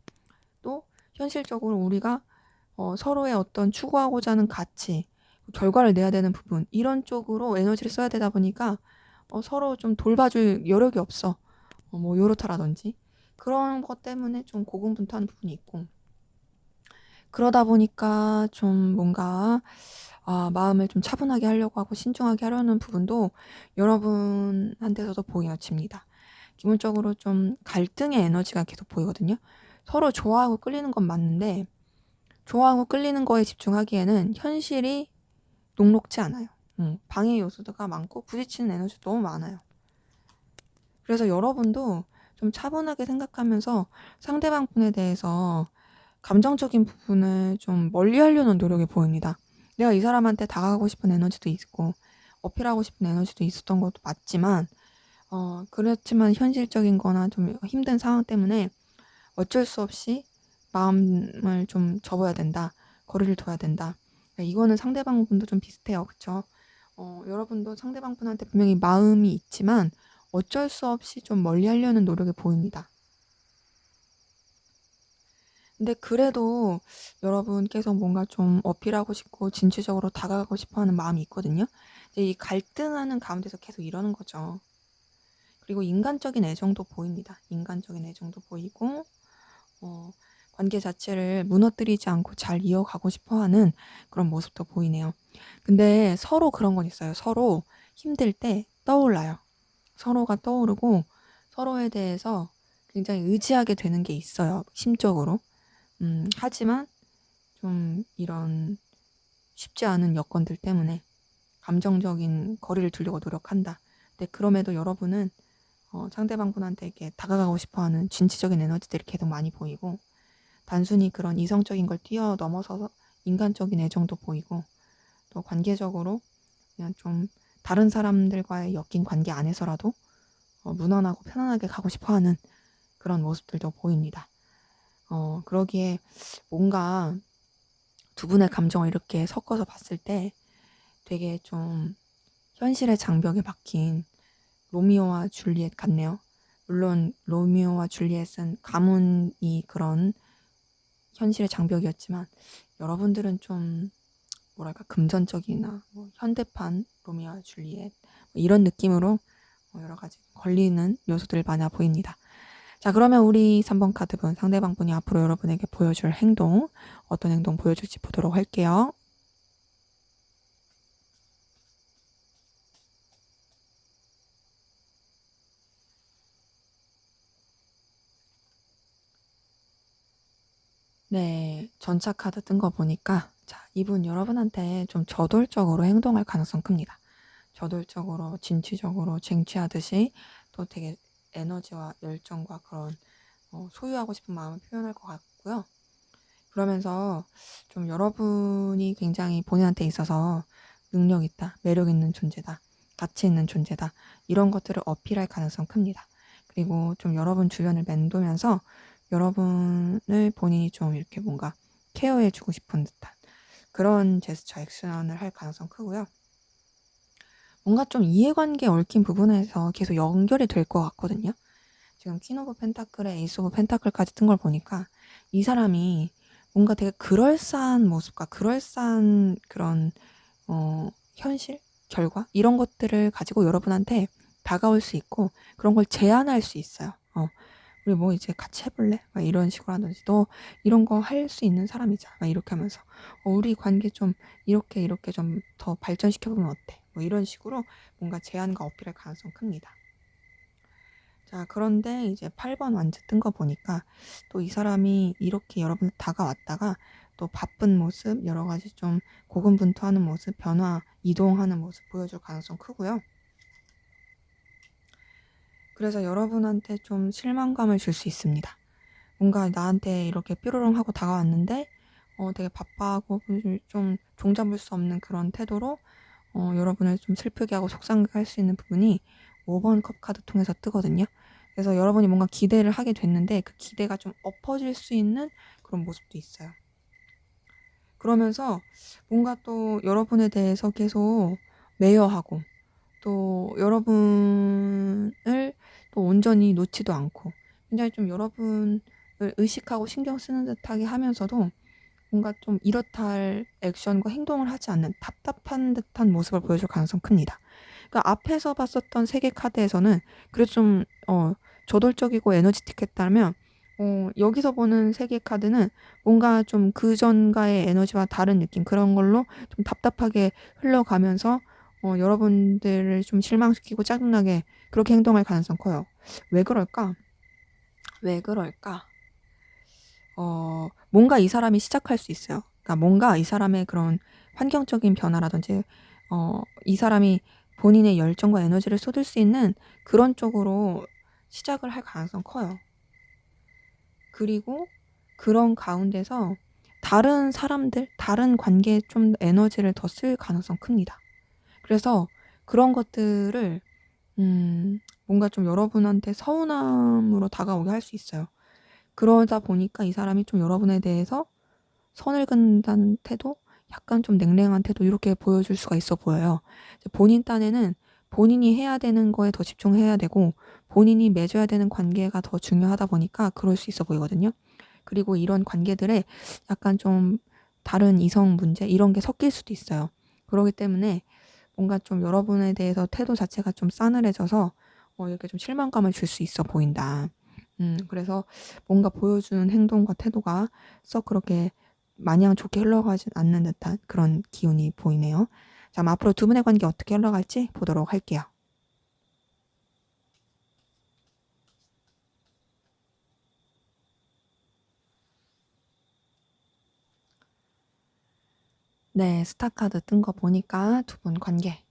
또 현실적으로 우리가 서로의 어떤 추구하고자 하는 가치, 결과를 내야 되는 부분 이런 쪽으로 에너지를 써야 되다 보니까 서로 좀 돌봐줄 여력이 없어. 뭐 요렇다라든지 그런 것 때문에 좀 고군분투하는 부분이 있고 그러다 보니까 좀 뭔가 마음을 좀 차분하게 하려고 하고 신중하게 하려는 부분도 여러분한테서도 보여집니다. 기본적으로 좀 갈등의 에너지가 계속 보이거든요. 서로 좋아하고 끌리는 건 맞는데 좋아하고 끌리는 거에 집중하기에는 현실이 녹록지 않아요. 방해 요소가 많고 부딪히는 에너지도 너무 많아요. 그래서 여러분도 좀 차분하게 생각하면서 상대방 분에 대해서 감정적인 부분을 좀 멀리하려는 노력이 보입니다. 내가 이 사람한테 다가가고 싶은 에너지도 있고 어필하고 싶은 에너지도 있었던 것도 맞지만 그렇지만 현실적인 거나 좀 힘든 상황 때문에 어쩔 수 없이 마음을 좀 접어야 된다. 거리를 둬야 된다. 이거는 상대방 분도 좀 비슷해요. 그쵸? 여러분도 상대방 분한테 분명히 마음이 있지만 어쩔 수 없이 좀 멀리하려는 노력이 보입니다. 근데 그래도 여러분께서 뭔가 좀 어필하고 싶고 진취적으로 다가가고 싶어 하는 마음이 있거든요. 이제 이 갈등하는 가운데서 계속 이러는 거죠. 그리고 인간적인 애정도 보입니다. 인간적인 애정도 보이고, 관계 자체를 무너뜨리지 않고 잘 이어가고 싶어 하는 그런 모습도 보이네요. 근데 서로 그런 건 있어요. 서로 힘들 때 떠올라요. 서로가 떠오르고 서로에 대해서 굉장히 의지하게 되는 게 있어요. 심적으로. 하지만 좀 이런 쉽지 않은 여건들 때문에 감정적인 거리를 두려고 노력한다. 근데 그럼에도 여러분은 상대방 분한테 이렇게 다가가고 싶어 하는 진취적인 에너지들이 계속 많이 보이고 단순히 그런 이성적인 걸 뛰어넘어서 인간적인 애정도 보이고 또 관계적으로 그냥 좀 다른 사람들과의 엮인 관계 안에서라도 무난하고 편안하게 가고 싶어 하는 그런 모습들도 보입니다. 그러기에 뭔가 두 분의 감정을 이렇게 섞어서 봤을 때 되게 좀 현실의 장벽에 박힌 로미오와 줄리엣 같네요. 물론 로미오와 줄리엣은 가문이 그런 현실의 장벽이었지만 여러분들은 좀 뭐랄까 금전적이나 뭐 현대판 로미오와 줄리엣 뭐 이런 느낌으로 여러 가지 걸리는 요소들이 많아 보입니다. 자, 그러면 우리 3번 카드분 상대방 분이 앞으로 여러분에게 보여줄 행동 어떤 행동 보여줄지 보도록 할게요. 네, 전차 카드 뜬 거 보니까 자, 이분 여러분한테 좀 저돌적으로 행동할 가능성 큽니다. 저돌적으로 진취적으로 쟁취하듯이 또 되게 에너지와 열정과 그런 소유하고 싶은 마음을 표현할 것 같고요. 그러면서 좀 여러분이 굉장히 본인한테 있어서 능력 있다, 매력 있는 존재다, 가치 있는 존재다 이런 것들을 어필할 가능성 큽니다. 그리고 좀 여러분 주변을 맴돌면서 여러분을 본인이 좀 이렇게 뭔가 케어해주고 싶은 듯한 그런 제스처 액션을 할 가능성 크고요. 뭔가 좀 이해관계 얽힌 부분에서 계속 연결이 될 것 같거든요. 지금 퀸 오브 펜타클에 에이스 오브 펜타클까지 뜬 걸 보니까 이 사람이 뭔가 되게 그럴싸한 모습과 그럴싸한 그런 현실, 결과 이런 것들을 가지고 여러분한테 다가올 수 있고 그런 걸 제안할 수 있어요. 우리 뭐 이제 같이 해볼래? 막 이런 식으로 하든지 너 이런 거 할 수 있는 사람이잖아. 막 이렇게 하면서 우리 관계 좀 이렇게 이렇게 좀 더 발전시켜보면 어때? 뭐 이런 식으로 뭔가 제안과 어필할 가능성 큽니다. 자, 그런데 이제 8번 완즈 뜬 거 보니까 또 이 사람이 이렇게 여러분 다가왔다가 또 바쁜 모습, 여러 가지 좀 고군분투하는 모습, 변화, 이동하는 모습 보여줄 가능성 크고요. 그래서 여러분한테 좀 실망감을 줄 수 있습니다. 뭔가 나한테 이렇게 뾰로롱 하고 다가왔는데 되게 바빠하고 좀 종잡을 수 없는 그런 태도로 여러분을 좀 슬프게 하고 속상하게 할 수 있는 부분이 5번 컵 카드 통해서 뜨거든요. 그래서 여러분이 뭔가 기대를 하게 됐는데 그 기대가 좀 엎어질 수 있는 그런 모습도 있어요. 그러면서 뭔가 또 여러분에 대해서 계속 매여하고 또 여러분을 또 온전히 놓지도 않고 굉장히 좀 여러분을 의식하고 신경 쓰는 듯하게 하면서도 뭔가 좀 이렇다 할 액션과 행동을 하지 않는 답답한 듯한 모습을 보여줄 가능성이 큽니다. 그러니까 앞에서 봤었던 3개 카드에서는 그래도 좀 저돌적이고 에너지틱했다면 여기서 보는 3개 카드는 뭔가 좀 그전과의 에너지와 다른 느낌 그런 걸로 좀 답답하게 흘러가면서 여러분들을 좀 실망시키고 짜증나게 그렇게 행동할 가능성이 커요. 왜 그럴까? 왜 그럴까? 뭔가 이 사람이 시작할 수 있어요. 그러니까 뭔가 이 사람의 그런 환경적인 변화라든지 이 사람이 본인의 열정과 에너지를 쏟을 수 있는 그런 쪽으로 시작을 할 가능성이 커요. 그리고 그런 가운데서 다른 사람들, 다른 관계에 좀 에너지를 더 쓸 가능성이 큽니다. 그래서 그런 것들을 뭔가 좀 여러분한테 서운함으로 다가오게 할 수 있어요. 그러다 보니까 이 사람이 좀 여러분에 대해서 선을 그은다는 태도, 약간 좀 냉랭한 태도 이렇게 보여줄 수가 있어 보여요. 본인 딴에는 본인이 해야 되는 거에 더 집중해야 되고 본인이 맺어야 되는 관계가 더 중요하다 보니까 그럴 수 있어 보이거든요. 그리고 이런 관계들에 약간 좀 다른 이성 문제 이런 게 섞일 수도 있어요. 그러기 때문에 뭔가 좀 여러분에 대해서 태도 자체가 좀 싸늘해져서 이렇게 좀 실망감을 줄 수 있어 보인다. 그래서 뭔가 보여주는 행동과 태도가 썩 그렇게 마냥 좋게 흘러가진 않는 듯한 그런 기운이 보이네요. 자, 그럼 앞으로 두 분의 관계 어떻게 흘러갈지 보도록 할게요. 네, 스타 카드 뜬 거 보니까 두 분 관계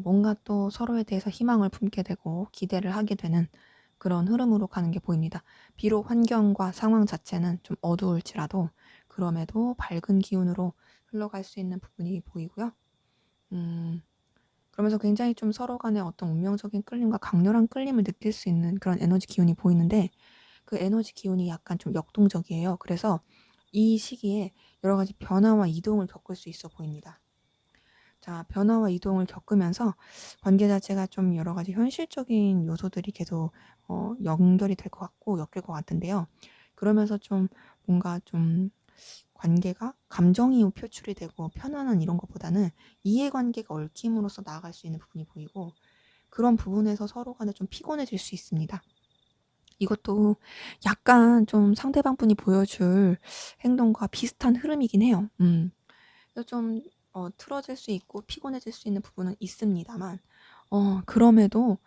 뭔가 또 서로에 대해서 희망을 품게 되고 기대를 하게 되는 그런 흐름으로 가는 게 보입니다. 비록 환경과 상황 자체는 좀 어두울지라도 그럼에도 밝은 기운으로 흘러갈 수 있는 부분이 보이고요. 음, 그러면서 굉장히 좀 서로 간의 어떤 운명적인 끌림과 강렬한 끌림을 느낄 수 있는 그런 에너지 기운이 보이는데 그 에너지 기운이 약간 좀 역동적이에요. 그래서 이 시기에 여러 가지 변화와 이동을 겪을 수 있어 보입니다. 자, 변화와 이동을 겪으면서 관계 자체가 좀 여러 가지 현실적인 요소들이 계속 연결이 될 것 같고 엮일 것 같은데요. 그러면서 좀 뭔가 좀 관계가 감정이 표출이 되고 편안한 이런 것보다는 이해관계가 얽힘으로써 나아갈 수 있는 부분이 보이고 그런 부분에서 서로 간에 좀 피곤해질 수 있습니다. 이것도 약간 좀 상대방 분이 보여줄 행동과 비슷한 흐름이긴 해요. 그래서 좀 틀어질 수 있고 피곤해질 수 있는 부분은 있습니다만 그럼에도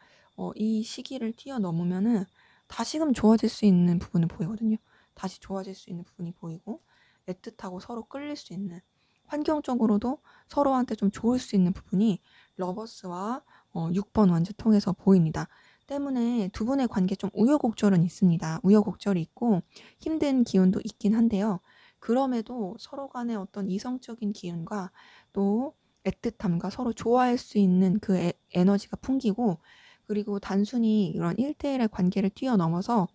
이 시기를 뛰어넘으면은 다시금 좋아질 수 있는 부분을 보이거든요. 다시 좋아질 수 있는 부분이 보이고 애틋하고 서로 끌릴 수 있는 환경적으로도 서로한테 좀 좋을 수 있는 부분이 러버스와 6번 완주 통해서 보입니다. 때문에 두 분의 관계 좀 우여곡절은 있습니다. 우여곡절이 있고 힘든 기운도 있긴 한데요. 그럼에도 서로 간의 어떤 이성적인 기운과 또 애틋함과 서로 좋아할 수 있는 그 에너지가 풍기고 그리고 단순히 이런 1대1의 관계를 뛰어넘어서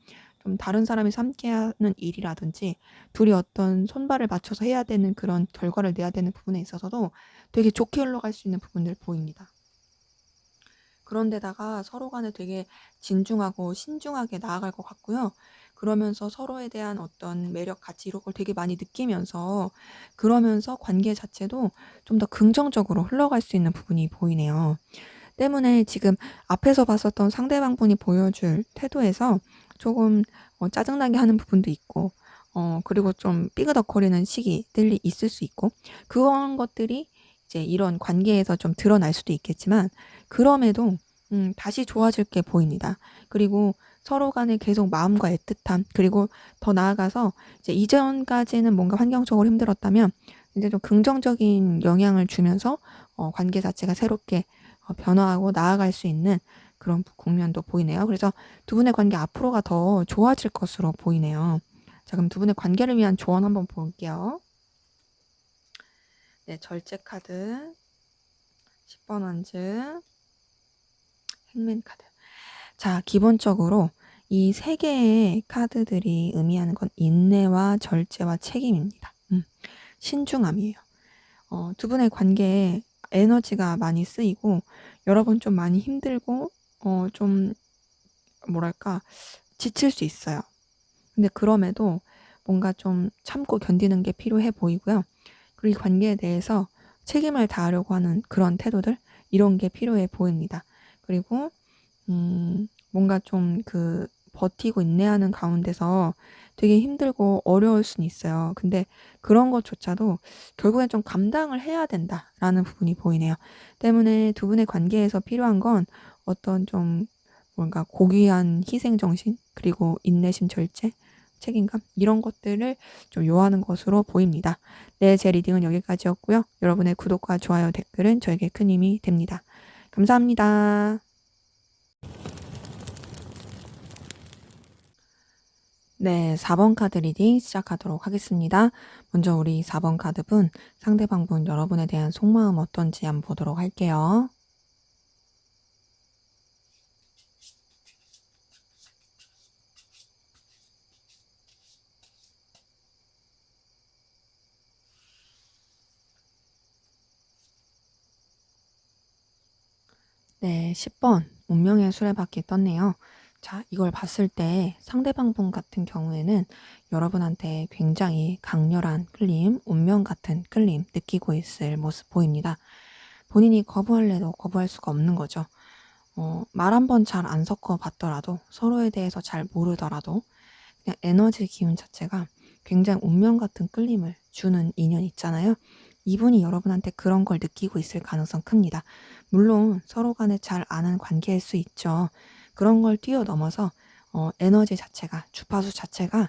좀 다른 사람이 함께하는 일이라든지 둘이 어떤 손발을 맞춰서 해야 되는 그런 결과를 내야 되는 부분에 있어서도 되게 좋게 흘러갈 수 있는 부분들 보입니다. 그런데다가 서로 간에 되게 진중하고 신중하게 나아갈 것 같고요. 그러면서 서로에 대한 어떤 매력, 가치 이런 걸 되게 많이 느끼면서 그러면서 관계 자체도 좀 더 긍정적으로 흘러갈 수 있는 부분이 보이네요. 때문에 지금 앞에서 봤었던 상대방 분이 보여줄 태도에서 조금 짜증나게 하는 부분도 있고 그리고 좀 삐그덕거리는 시기들이 있을 수 있고 그런 것들이 이제 이런 관계에서 좀 드러날 수도 있겠지만 그럼에도 다시 좋아질 게 보입니다. 그리고 서로 간에 계속 마음과 애틋함 그리고 더 나아가서 이제 이전까지는 뭔가 환경적으로 힘들었다면 이제 좀 긍정적인 영향을 주면서 관계 자체가 새롭게 변화하고 나아갈 수 있는 그런 국면도 보이네요. 그래서 두 분의 관계 앞으로가 더 좋아질 것으로 보이네요. 자, 그럼 두 분의 관계를 위한 조언 한번 볼게요. 네, 절제 카드, 10번 원즈, 행맨 카드. 자, 기본적으로 이 세 개의 카드들이 의미하는 건 인내와 절제와 책임입니다. 신중함이에요. 두 분의 관계에 에너지가 많이 쓰이고 여러분 좀 많이 힘들고 좀 뭐랄까 지칠 수 있어요. 근데 그럼에도 뭔가 좀 참고 견디는 게 필요해 보이고요. 그리고 이 관계에 대해서 책임을 다하려고 하는 그런 태도들 이런 게 필요해 보입니다. 그리고 뭔가 좀 버티고 인내하는 가운데서 되게 힘들고 어려울 수는 있어요. 근데 그런 것조차도 결국엔 좀 감당을 해야 된다라는 부분이 보이네요. 때문에 두 분의 관계에서 필요한 건 어떤 좀 뭔가 고귀한 희생 정신, 그리고 인내심, 절제, 책임감 이런 것들을 좀 요하는 것으로 보입니다. 네, 제 리딩은 여기까지였고요. 여러분의 구독과 좋아요, 댓글은 저에게 큰 힘이 됩니다. 감사합니다. 네, 4번 카드 리딩 시작하도록 하겠습니다. 먼저 우리 4번 카드분, 상대방분 여러분에 대한 속마음 어떤지 한번 보도록 할게요. 네, 10번 운명의 수레바퀴 떴네요. 자, 이걸 봤을 때 상대방분 같은 경우에는 여러분한테 굉장히 강렬한 끌림, 운명 같은 끌림 느끼고 있을 모습 보입니다. 본인이 거부할래도 거부할 수가 없는 거죠. 말 한 번 잘 안 섞어 봤더라도 서로에 대해서 잘 모르더라도 그냥 에너지 기운 자체가 굉장히 운명 같은 끌림을 주는 인연 있잖아요. 이분이 여러분한테 그런 걸 느끼고 있을 가능성 큽니다. 물론 서로 간에 잘 아는 관계일 수 있죠. 그런 걸 뛰어넘어서 에너지 자체가, 주파수 자체가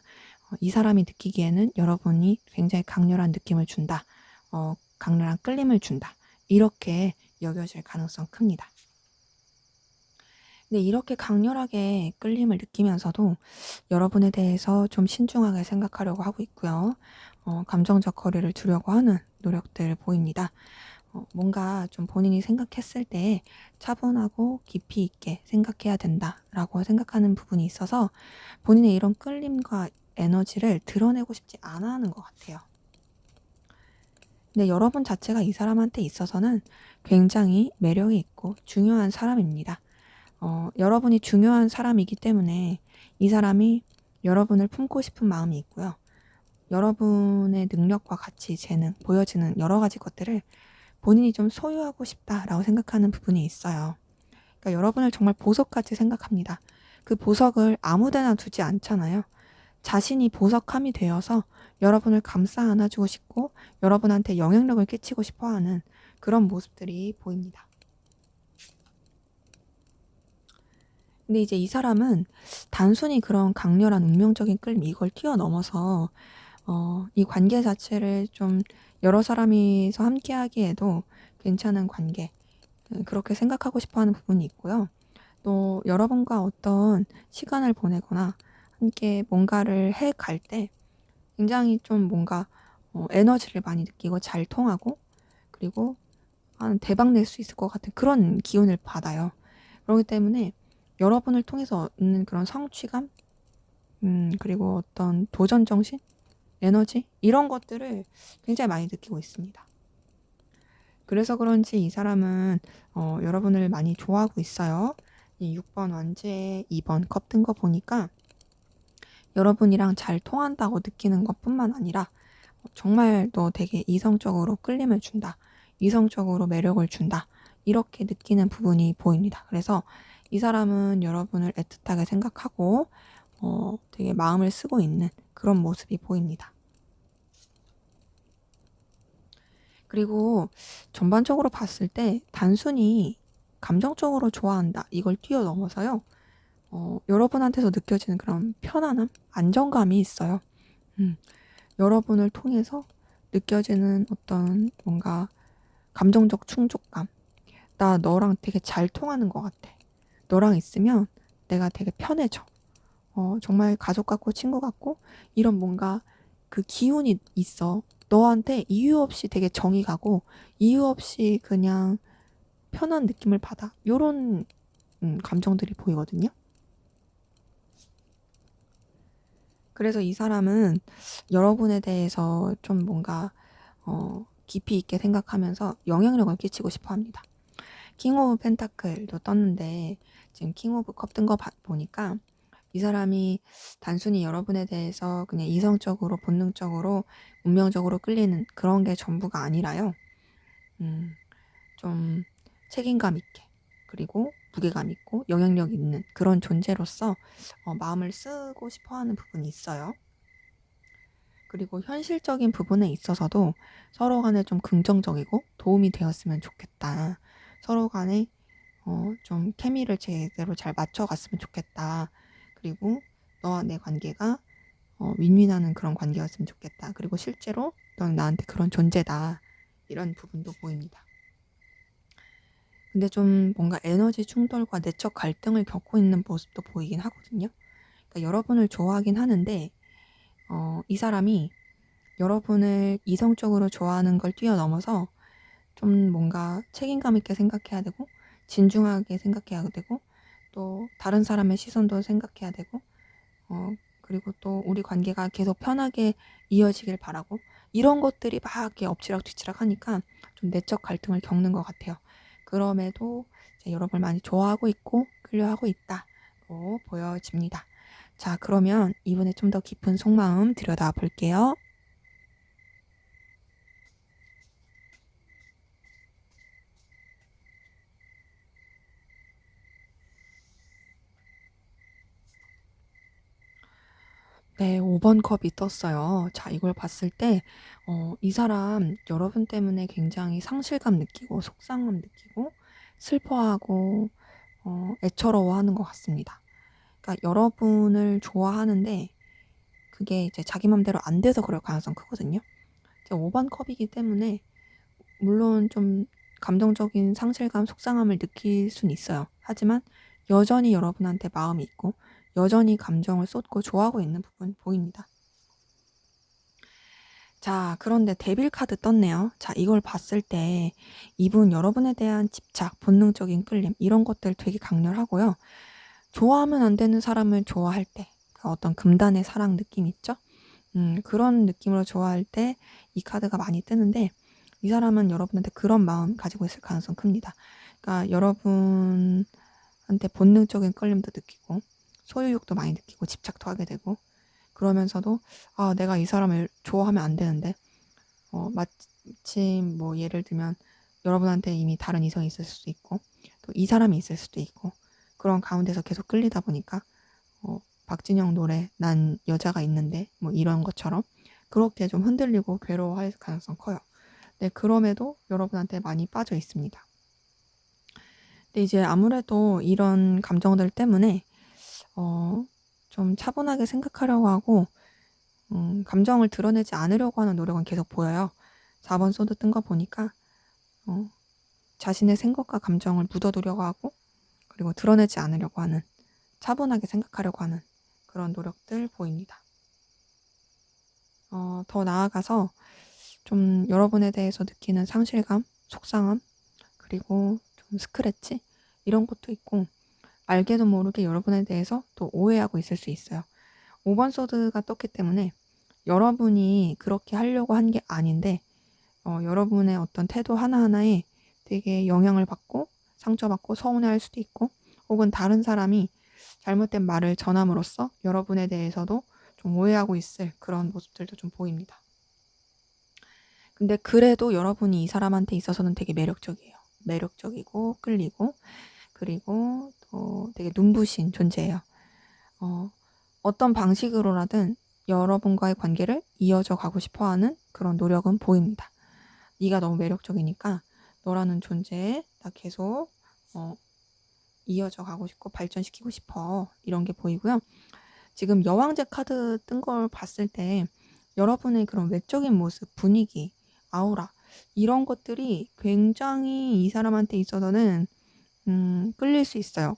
이 사람이 느끼기에는 여러분이 굉장히 강렬한 느낌을 준다. 강렬한 끌림을 준다. 이렇게 여겨질 가능성 큽니다. 근데 이렇게 강렬하게 끌림을 느끼면서도 여러분에 대해서 좀 신중하게 생각하려고 하고 있고요. 감정적 거리를 두려고 하는 노력들 보입니다. 뭔가 좀 본인이 생각했을 때 차분하고 깊이 있게 생각해야 된다라고 생각하는 부분이 있어서 본인의 이런 끌림과 에너지를 드러내고 싶지 않아 하는 것 같아요. 근데 여러분 자체가 이 사람한테 있어서는 굉장히 매력이 있고 중요한 사람입니다. 여러분이 중요한 사람이기 때문에 이 사람이 여러분을 품고 싶은 마음이 있고요. 여러분의 능력과 가치, 재능, 보여지는 여러 가지 것들을 본인이 좀 소유하고 싶다라고 생각하는 부분이 있어요. 그러니까 여러분을 정말 보석같이 생각합니다. 그 보석을 아무데나 두지 않잖아요. 자신이 보석함이 되어서 여러분을 감싸 안아주고 싶고 여러분한테 영향력을 끼치고 싶어 하는 그런 모습들이 보입니다. 근데 이제 이 사람은 단순히 그런 강렬한 운명적인 끌림 이걸 뛰어넘어서 이 관계 자체를 좀 여러 사람이서 함께 하기에도 괜찮은 관계, 그렇게 생각하고 싶어 하는 부분이 있고요. 또 여러분과 어떤 시간을 보내거나 함께 뭔가를 해 갈 때 굉장히 좀 뭔가 에너지를 많이 느끼고 잘 통하고 그리고 대박 낼 수 있을 것 같은 그런 기운을 받아요. 그렇기 때문에 여러분을 통해서 얻는 그런 성취감, 그리고 어떤 도전 정신, 에너지 이런 것들을 굉장히 많이 느끼고 있습니다. 그래서 그런지 이 사람은 여러분을 많이 좋아하고 있어요. 이 6번 완주에 2번 컵 든 거 보니까 여러분이랑 잘 통한다고 느끼는 것뿐만 아니라 정말 너 되게 이성적으로 끌림을 준다. 이성적으로 매력을 준다. 이렇게 느끼는 부분이 보입니다. 그래서 이 사람은 여러분을 애틋하게 생각하고 되게 마음을 쓰고 있는 그런 모습이 보입니다. 그리고 전반적으로 봤을 때 단순히 감정적으로 좋아한다. 이걸 뛰어넘어서요. 여러분한테서 느껴지는 그런 편안함, 안정감이 있어요. 여러분을 통해서 느껴지는 어떤 뭔가 감정적 충족감. 나 너랑 되게 잘 통하는 것 같아. 너랑 있으면 내가 되게 편해져. 정말 가족 같고 친구 같고 이런 뭔가 그 기운이 있어. 너한테 이유 없이 되게 정이 가고 이유 없이 그냥 편한 느낌을 받아. 요런 감정들이 보이거든요. 그래서 이 사람은 여러분에 대해서 좀 뭔가 깊이 있게 생각하면서 영향력을 끼치고 싶어 합니다. 킹 오브 펜타클도 떴는데 지금 킹 오브 컵 뜬 거 보니까 이 사람이 단순히 여러분에 대해서 그냥 이성적으로 본능적으로 운명적으로 끌리는 그런 게 전부가 아니라요. 좀 책임감 있게 그리고 무게감 있고 영향력 있는 그런 존재로서 마음을 쓰고 싶어하는 부분이 있어요. 그리고 현실적인 부분에 있어서도 서로 간에 좀 긍정적이고 도움이 되었으면 좋겠다. 서로 간에 좀 케미를 제대로 잘 맞춰갔으면 좋겠다. 그리고 너와 내 관계가 윈윈하는 그런 관계였으면 좋겠다. 그리고 실제로 넌 나한테 그런 존재다. 이런 부분도 보입니다. 근데 좀 뭔가 에너지 충돌과 내적 갈등을 겪고 있는 모습도 보이긴 하거든요. 그러니까 여러분을 좋아하긴 하는데 이 사람이 여러분을 이성적으로 좋아하는 걸 뛰어넘어서 좀 뭔가 책임감 있게 생각해야 되고 진중하게 생각해야 되고 또 다른 사람의 시선도 생각해야 되고 그리고 또 우리 관계가 계속 편하게 이어지길 바라고 이런 것들이 막 이렇게 엎치락뒤치락 하니까 좀 내적 갈등을 겪는 것 같아요. 그럼에도 이제 여러분을 많이 좋아하고 있고 끌려하고 있다고 보여집니다. 자, 그러면 이번에 좀 더 깊은 속마음 들여다 볼게요. 네, 5번 컵이 떴어요. 자, 이걸 봤을 때, 이 사람 여러분 때문에 굉장히 상실감 느끼고, 속상함 느끼고, 슬퍼하고, 애처로워하는 것 같습니다. 그러니까 여러분을 좋아하는데, 그게 이제 자기 맘대로 안 돼서 그럴 가능성 크거든요. 이제 5번 컵이기 때문에, 물론 좀 감정적인 상실감, 속상함을 느낄 순 있어요. 하지만 여전히 여러분한테 마음이 있고, 여전히 감정을 쏟고 좋아하고 있는 부분 보입니다. 자, 그런데 데빌 카드 떴네요. 자, 이걸 봤을 때 이분 여러분에 대한 집착, 본능적인 끌림 이런 것들 되게 강렬하고요. 좋아하면 안 되는 사람을 좋아할 때 어떤 금단의 사랑 느낌 있죠? 그런 느낌으로 좋아할 때 이 카드가 많이 뜨는데 이 사람은 여러분한테 그런 마음 가지고 있을 가능성 큽니다. 그러니까 여러분한테 본능적인 끌림도 느끼고 소유욕도 많이 느끼고 집착도 하게 되고 그러면서도 내가 이 사람을 좋아하면 안 되는데 마침 뭐 예를 들면 여러분한테 이미 다른 이성이 있을 수도 있고 또 이 사람이 있을 수도 있고 그런 가운데서 계속 끌리다 보니까 박진영 노래 난 여자가 있는데 뭐 이런 것처럼 그렇게 좀 흔들리고 괴로워할 가능성 커요. 네, 그럼에도 여러분한테 많이 빠져 있습니다. 근데 이제 아무래도 이런 감정들 때문에 좀 차분하게 생각하려고 하고 감정을 드러내지 않으려고 하는 노력은 계속 보여요. 4번 소드 뜬 거 보니까 자신의 생각과 감정을 묻어두려고 하고 그리고 드러내지 않으려고 하는 차분하게 생각하려고 하는 그런 노력들 보입니다. 더 나아가서 좀 여러분에 대해서 느끼는 상실감, 속상함, 그리고 좀 스크래치 이런 것도 있고 알게도 모르게 여러분에 대해서 또 오해하고 있을 수 있어요. 5번 소드가 떴기 때문에 여러분이 그렇게 하려고 한 게 아닌데 여러분의 어떤 태도 하나하나에 되게 영향을 받고 상처받고 서운해할 수도 있고 혹은 다른 사람이 잘못된 말을 전함으로써 여러분에 대해서도 좀 오해하고 있을 그런 모습들도 좀 보입니다. 근데 그래도 여러분이 이 사람한테 있어서는 되게 매력적이에요. 매력적이고 끌리고 그리고 또 되게 눈부신 존재예요. 어떤 방식으로라든 여러분과의 관계를 이어져 가고 싶어하는 그런 노력은 보입니다. 네가 너무 매력적이니까 너라는 존재에 나 계속 이어져 가고 싶고 발전시키고 싶어 이런 게 보이고요. 지금 여왕제 카드 뜬 걸 봤을 때 여러분의 그런 외적인 모습, 분위기, 아우라 이런 것들이 굉장히 이 사람한테 있어서는 끌릴 수 있어요.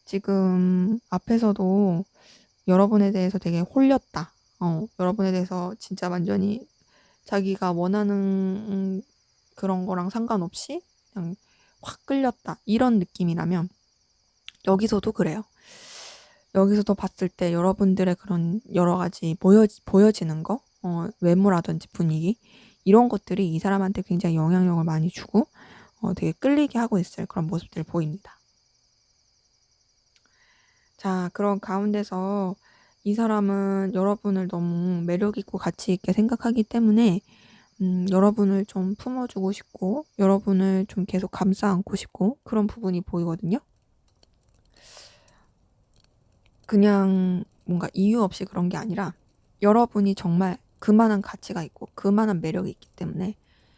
지금 앞에서도 여러분에 대해서 되게 홀렸다. 여러분에 대해서 진짜 완전히 자기가 원하는 그런 거랑 상관없이 그냥 확 끌렸다. 이런 느낌이라면 여기서도 그래요. 여기서도 봤을 때 여러분들의 그런 여러 가지 보여지는 거, 외모라든지 분위기, 이런 것들이 이 사람한테 굉장히 영향력을 많이 주고, 되게 끌리게 하고 있을 그런 모습들 보입니다. 자, 그런 가운데서 이 사람은 여러분을 너무 매력있고 가치있게 생각하기 때문에, 여러분을 좀 품어주고 싶고, 여러분을 좀 계속 감싸 안고 싶고, 그런 부분이 보이거든요. 그냥 뭔가 이유 없이 그런 게 아니라 여러분이 정말 그만한 가치가 있고 그만한 매력이 있기 때문에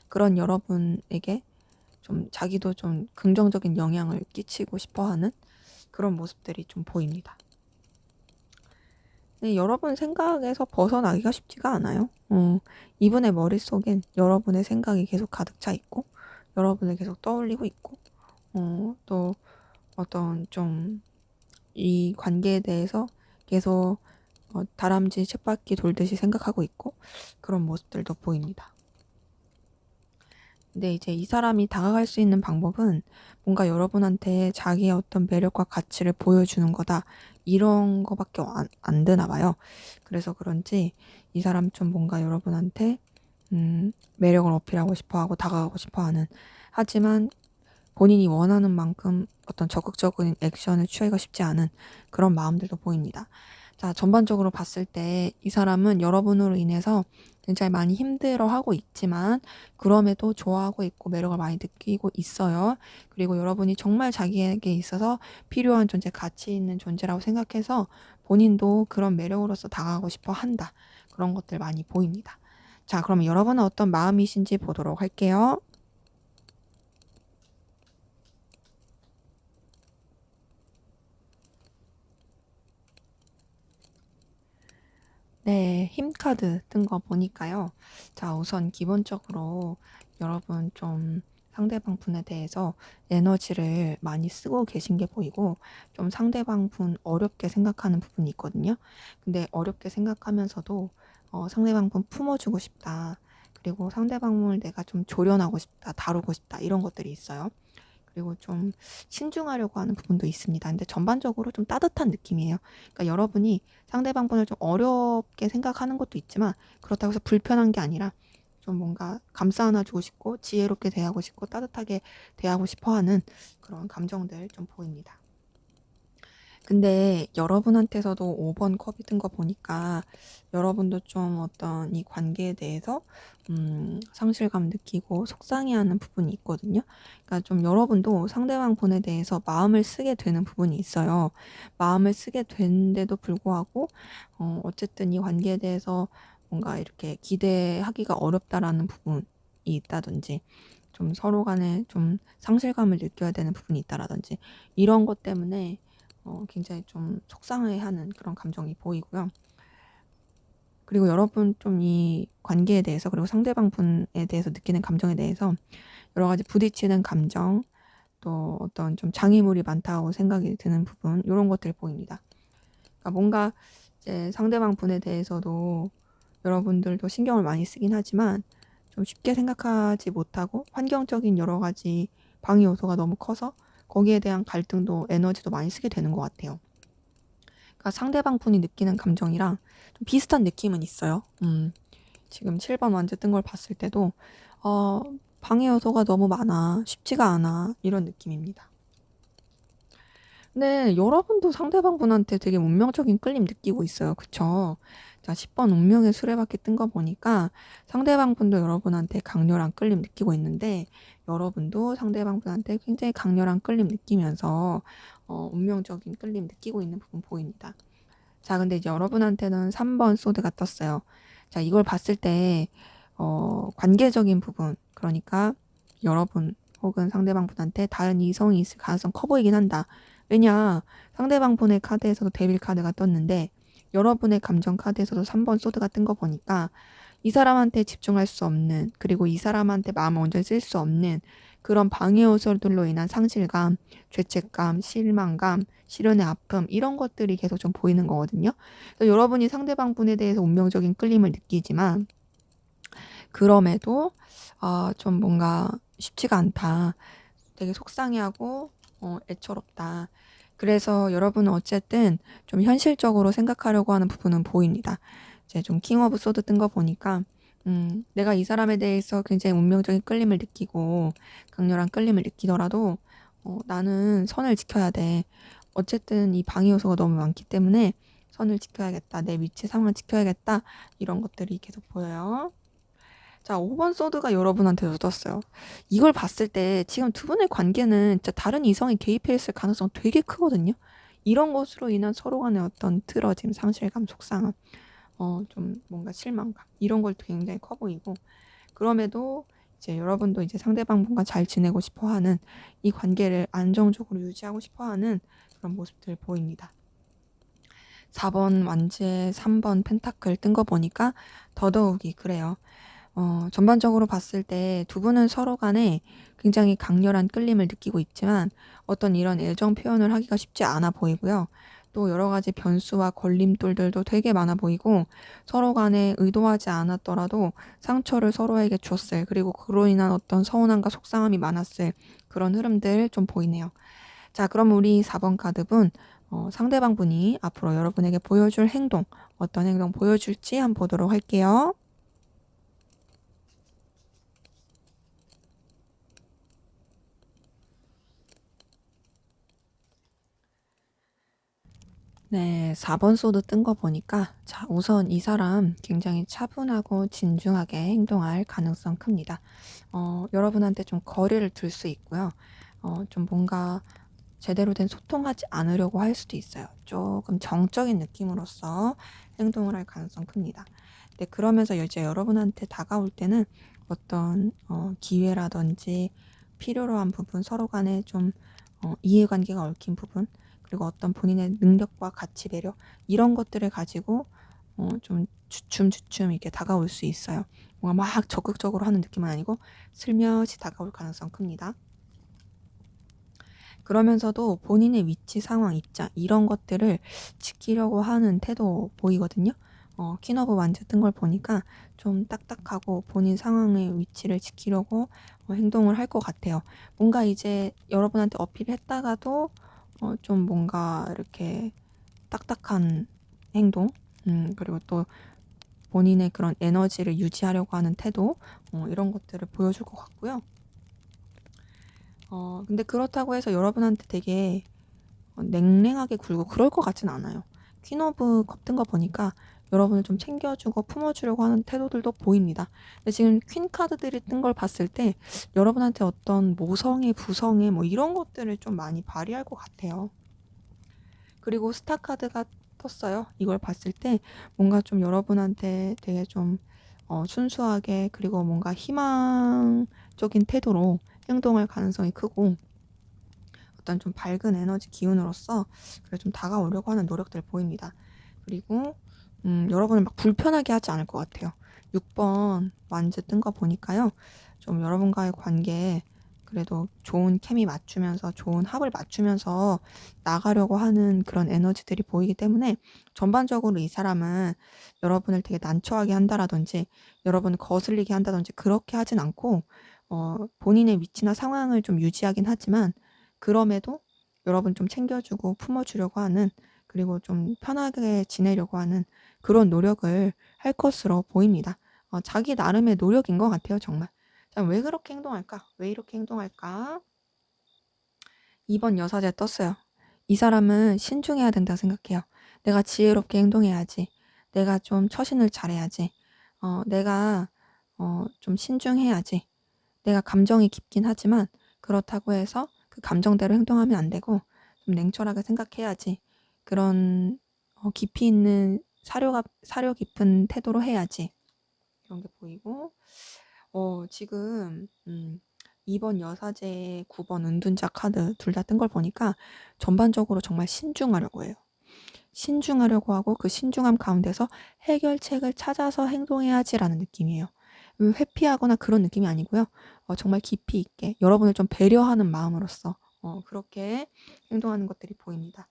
그런 여러분에게 좀 자기도 좀 긍정적인 영향을 끼치고 싶어 하는 그런 모습들이 좀 보입니다. 근데 여러분 생각에서 벗어나기가 쉽지가 않아요. 이분의 머릿속엔 여러분의 생각이 계속 가득 차 있고 여러분을 계속 떠올리고 있고 또 어떤 좀 이 관계에 대해서 계속 다람쥐 쳇바퀴 돌듯이 생각하고 있고 그런 모습들도 보입니다. 근데 이제 이 사람이 다가갈 수 있는 방법은 뭔가 여러분한테 자기의 어떤 매력과 가치를 보여주는 거다. 이런 거밖에 안 되나 봐요. 그래서 그런지 이 사람 좀 뭔가 여러분한테 매력을 어필하고 싶어 하고 다가가고 싶어 하는, 하지만 본인이 원하는 만큼 어떤 적극적인 액션을 취하기가 쉽지 않은 그런 마음들도 보입니다. 자, 전반적으로 봤을 때 이 사람은 여러분으로 인해서 굉장히 많이 힘들어하고 있지만 그럼에도 좋아하고 있고 매력을 많이 느끼고 있어요. 그리고 여러분이 정말 자기에게 있어서 필요한 존재, 가치 있는 존재라고 생각해서 본인도 그런 매력으로서 다가가고 싶어 한다. 그런 것들 많이 보입니다. 자, 그럼 여러분은 어떤 마음이신지 보도록 할게요. 네, 힘 카드 뜬 거 보니까요. 자, 우선 기본적으로 여러분 좀 상대방 분에 대해서 에너지를 많이 쓰고 계신 게 보이고 좀 상대방 분 어렵게 생각하는 부분이 있거든요. 근데 어렵게 생각하면서도 상대방 분 품어주고 싶다. 그리고 상대방 분을 내가 좀 조련하고 싶다, 다루고 싶다, 이런 것들이 있어요. 그리고 좀 신중하려고 하는 부분도 있습니다. 근데 전반적으로 좀 따뜻한 느낌이에요. 그러니까 여러분이 상대방 분을 좀 어렵게 생각하는 것도 있지만 그렇다고 해서 불편한 게 아니라 좀 뭔가 감싸 안아주고 싶고 지혜롭게 대하고 싶고 따뜻하게 대하고 싶어 하는 그런 감정들 좀 보입니다. 근데 여러분한테서도 5번 컵이 뜬 거 보니까 여러분도 좀 어떤 이 관계에 대해서 상실감 느끼고 속상해하는 부분이 있거든요. 그러니까 좀 여러분도 상대방 분에 대해서 마음을 쓰게 되는 부분이 있어요. 마음을 쓰게 되는데도 불구하고 어쨌든 이 관계에 대해서 뭔가 이렇게 기대하기가 어렵다라는 부분이 있다든지 좀 서로 간에 좀 상실감을 느껴야 되는 부분이 있다라든지 이런 것 때문에 굉장히 좀 속상해하는 그런 감정이 보이고요. 그리고 여러분 좀 이 관계에 대해서 그리고 상대방 분에 대해서 느끼는 감정에 대해서 여러 가지 부딪히는 감정, 또 어떤 좀 장애물이 많다고 생각이 드는 부분, 이런 것들이 보입니다. 그러니까 뭔가 이제 상대방 분에 대해서도 여러분들도 신경을 많이 쓰긴 하지만 좀 쉽게 생각하지 못하고 환경적인 여러 가지 방해 요소가 너무 커서 거기에 대한 갈등도 에너지도 많이 쓰게 되는 것 같아요. 그러니까 상대방 분이 느끼는 감정이랑 좀 비슷한 느낌은 있어요. 지금 7번 완제 뜬 걸 봤을 때도 어, 방해 요소가 너무 많아, 쉽지가 않아, 이런 느낌입니다. 근데 여러분도 상대방 분한테 되게 운명적인 끌림 느끼고 있어요. 그쵸? 자, 10번 운명의 수레바퀴 뜬 거 보니까 상대방 분도 여러분한테 강렬한 끌림 느끼고 있는데 여러분도 상대방 분한테 굉장히 강렬한 끌림 느끼면서 운명적인 끌림 느끼고 있는 부분 보입니다. 자, 근데 이제 여러분한테는 3번 소드가 떴어요. 자, 이걸 봤을 때 관계적인 부분, 그러니까 여러분 혹은 상대방 분한테 다른 이성이 있을 가능성 커 보이긴 한다. 왜냐, 상대방 분의 카드에서도 데빌 카드가 떴는데 여러분의 감정 카드에서도 3번 소드가 뜬 거 보니까 이 사람한테 집중할 수 없는, 그리고 이 사람한테 마음을 온전히 쓸 수 없는 그런 방해 요소들로 인한 상실감, 죄책감, 실망감, 실연의 아픔 이런 것들이 계속 좀 보이는 거거든요. 그래서 여러분이 상대방 분에 대해서 운명적인 끌림을 느끼지만 그럼에도 좀 뭔가 쉽지가 않다. 되게 속상해하고 애처롭다. 그래서 여러분은 어쨌든 좀 현실적으로 생각하려고 하는 부분은 보입니다. 이제 좀 킹 오브 소드 뜬 거 보니까 내가 이 사람에 대해서 굉장히 운명적인 끌림을 느끼고 강렬한 끌림을 느끼더라도 나는 선을 지켜야 돼. 어쨌든 이 방해 요소가 너무 많기 때문에 선을 지켜야겠다. 내 위치 상황을 지켜야겠다. 이런 것들이 계속 보여요. 자, 5번 소드가 여러분한테도 떴어요. 이걸 봤을 때 지금 두 분의 관계는 진짜 다른 이성이 개입해 있을 가능성 되게 크거든요. 이런 것으로 인한 서로 간의 어떤 틀어짐, 상실감, 속상함, 좀 뭔가 실망감 이런 걸 굉장히 커 보이고 그럼에도 이제 여러분도 이제 상대방 분과 잘 지내고 싶어 하는 이 관계를 안정적으로 유지하고 싶어 하는 그런 모습들 보입니다. 4번 완지에 3번 펜타클 뜬 거 보니까 더더욱이 그래요. 전반적으로 봤을 때 두 분은 서로 간에 굉장히 강렬한 끌림을 느끼고 있지만 어떤 이런 애정 표현을 하기가 쉽지 않아 보이고요. 또 여러 가지 변수와 걸림돌들도 되게 많아 보이고 서로 간에 의도하지 않았더라도 상처를 서로에게 줬을 그리고 그로 인한 어떤 서운함과 속상함이 많았을 그런 흐름들 좀 보이네요. 자, 그럼 우리 4번 카드분 상대방 분이 앞으로 여러분에게 보여줄 행동 어떤 행동 보여줄지 한번 보도록 할게요. 네, 4번 소드 뜬 거 보니까 자, 우선 이 사람 굉장히 차분하고 진중하게 행동할 가능성 큽니다. 여러분한테 좀 거리를 둘 수 있고요. 좀 뭔가 제대로 된 소통하지 않으려고 할 수도 있어요. 조금 정적인 느낌으로서 행동을 할 가능성 큽니다. 근데 그러면서 이제 여러분한테 다가올 때는 어떤 기회라든지 필요로 한 부분, 서로 간에 좀 이해관계가 얽힌 부분, 그리고 어떤 본인의 능력과 가치, 매력 이런 것들을 가지고 좀 주춤주춤 이렇게 다가올 수 있어요. 뭔가 막 적극적으로 하는 느낌은 아니고 슬며시 다가올 가능성 큽니다. 그러면서도 본인의 위치, 상황, 입장 이런 것들을 지키려고 하는 태도 보이거든요. 퀸 오브 완즈 뜬 걸 보니까 좀 딱딱하고 본인 상황의 위치를 지키려고 행동을 할 것 같아요. 뭔가 이제 여러분한테 어필했다가도 좀 뭔가 이렇게 딱딱한 행동, 그리고 또 본인의 그런 에너지를 유지하려고 하는 태도, 이런 것들을 보여줄 것 같고요. 근데 그렇다고 해서 여러분한테 되게 냉랭하게 굴고 그럴 것 같진 않아요. 퀸 오브 컵 뜬 거 보니까 여러분을 좀 챙겨주고 품어주려고 하는 태도들도 보입니다. 근데 지금 퀸 카드들이 뜬 걸 봤을 때 여러분한테 어떤 모성애, 부성애 뭐 이런 것들을 좀 많이 발휘할 것 같아요. 그리고 스타 카드가 떴어요. 이걸 봤을 때 뭔가 좀 여러분한테 되게 좀 순수하게 그리고 뭔가 희망적인 태도로 행동할 가능성이 크고 어떤 좀 밝은 에너지 기운으로서 그래 좀 다가오려고 하는 노력들 보입니다. 그리고 여러분을 막 불편하게 하지 않을 것 같아요. 6번 완즈 뜬 거 보니까요. 좀 여러분과의 관계에 그래도 좋은 케미 맞추면서 좋은 합을 맞추면서 나가려고 하는 그런 에너지들이 보이기 때문에 전반적으로 이 사람은 여러분을 되게 난처하게 한다라든지 여러분을 거슬리게 한다든지 그렇게 하진 않고 본인의 위치나 상황을 좀 유지하긴 하지만 그럼에도 여러분 좀 챙겨주고 품어주려고 하는 그리고 좀 편하게 지내려고 하는 그런 노력을 할 것으로 보입니다. 자기 나름의 노력인 것 같아요, 정말. 자, 왜 그렇게 행동할까? 왜 이렇게 행동할까? 2번 여사제 떴어요. 이 사람은 신중해야 된다 생각해요. 내가 지혜롭게 행동해야지. 내가 좀 처신을 잘해야지. 내가 좀 신중해야지. 내가 감정이 깊긴 하지만 그렇다고 해서 그 감정대로 행동하면 안 되고 좀 냉철하게 생각해야지. 그런 깊이 있는 사려 깊은 태도로 해야지. 이런 게 보이고 지금 2번 여사제, 9번 은둔자 카드 둘 다 뜬 걸 보니까 전반적으로 정말 신중하려고 해요. 신중하려고 하고 그 신중함 가운데서 해결책을 찾아서 행동해야지라는 느낌이에요. 회피하거나 그런 느낌이 아니고요. 정말 깊이 있게 여러분을 좀 배려하는 마음으로써 그렇게 행동하는 것들이 보입니다.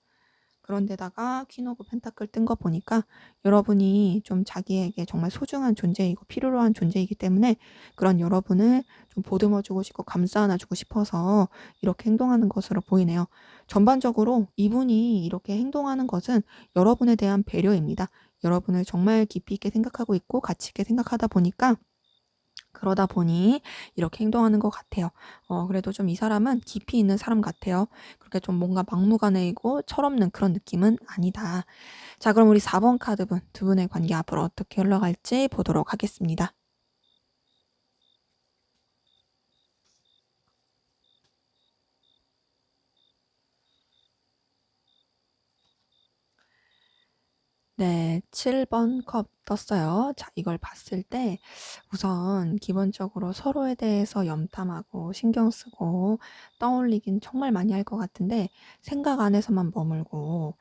그런데다가 퀸 오브 펜타클 뜬 거 보니까 여러분이 좀 자기에게 정말 소중한 존재이고 필요로 한 존재이기 때문에 그런 여러분을 좀 보듬어 주고 싶고 감싸 안아 주고 싶어서 이렇게 행동하는 것으로 보이네요. 전반적으로 이분이 이렇게 행동하는 것은 여러분에 대한 배려입니다. 여러분을 정말 깊이 있게 생각하고 있고 가치 있게 생각하다 보니까 그러다 보니 이렇게 행동하는 것 같아요. 그래도 좀 이 사람은 깊이 있는 사람 같아요. 그렇게 좀 뭔가 막무가내이고 철없는 그런 느낌은 아니다. 자, 그럼 우리 4번 카드분 두 분의 관계 앞으로 어떻게 흘러갈지 보도록 하겠습니다. 네, 7번 컵 떴어요. 자, 이걸 봤을 때 우선 기본적으로 서로에 대해서 염탐하고 신경 쓰고 떠올리긴 정말 많이 할 것 같은데 생각 안에서만 머물고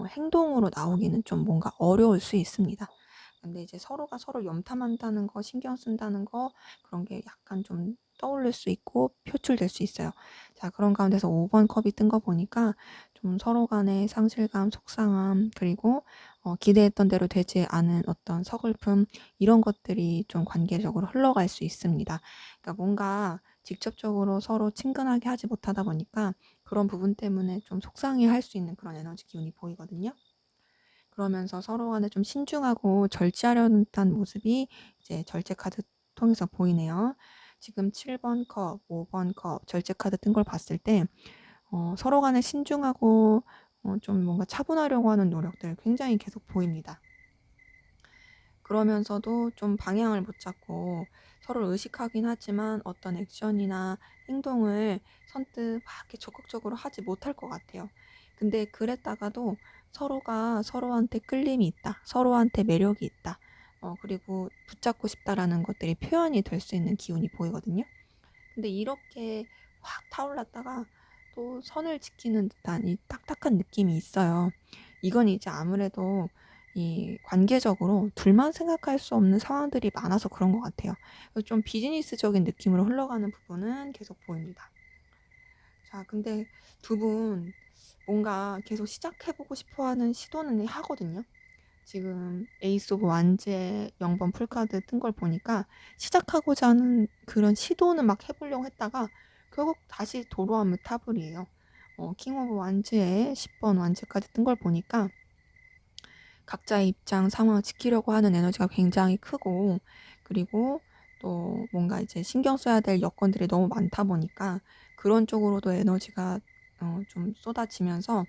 행동으로 나오기는 좀 뭔가 어려울 수 있습니다. 근데 이제 서로가 서로 염탐한다는 거, 신경 쓴다는 거 그런 게 약간 좀 떠올릴 수 있고 표출될 수 있어요. 자, 그런 가운데서 5번 컵이 뜬 거 보니까 좀 서로 간의 상실감, 속상함, 그리고 기대했던 대로 되지 않은 어떤 서글픔 이런 것들이 좀 관계적으로 흘러갈 수 있습니다. 그러니까 뭔가 직접적으로 서로 친근하게 하지 못하다 보니까 그런 부분 때문에 좀 속상해할 수 있는 그런 에너지 기운이 보이거든요. 그러면서 서로 간에 좀 신중하고 절제하려는 듯한 모습이 이제 절제 카드 통해서 보이네요. 지금 7번 컵, 5번 컵 절제 카드 뜬 걸 봤을 때 서로 간에 신중하고 좀 뭔가 차분하려고 하는 노력들 굉장히 계속 보입니다. 그러면서도 좀 방향을 못 잡고 서로를 의식하긴 하지만 어떤 액션이나 행동을 선뜻 막 이렇게 적극적으로 하지 못할 것 같아요. 근데 그랬다가도 서로가 서로한테 끌림이 있다, 서로한테 매력이 있다, 그리고 붙잡고 싶다라는 것들이 표현이 될 수 있는 기운이 보이거든요. 근데 이렇게 확 타올랐다가 또 선을 지키는 듯한 이 딱딱한 느낌이 있어요. 이건 이제 아무래도 이 관계적으로 둘만 생각할 수 없는 상황들이 많아서 그런 것 같아요. 그래서 좀 비즈니스적인 느낌으로 흘러가는 부분은 계속 보입니다. 자, 근데 두 분 뭔가 계속 시작해보고 싶어 하는 시도는 하거든요. 지금 에이스 오브 완즈의 0번 풀카드 뜬 걸 보니까 시작하고자 하는 그런 시도는 막 해보려고 했다가 결국 다시 도로하면 타블이에요. 킹 오브 완즈의 10번 완즈까지 뜬 걸 보니까 각자의 입장, 상황을 지키려고 하는 에너지가 굉장히 크고 그리고 또 뭔가 이제 신경 써야 될 여건들이 너무 많다 보니까 그런 쪽으로도 에너지가 좀 쏟아지면서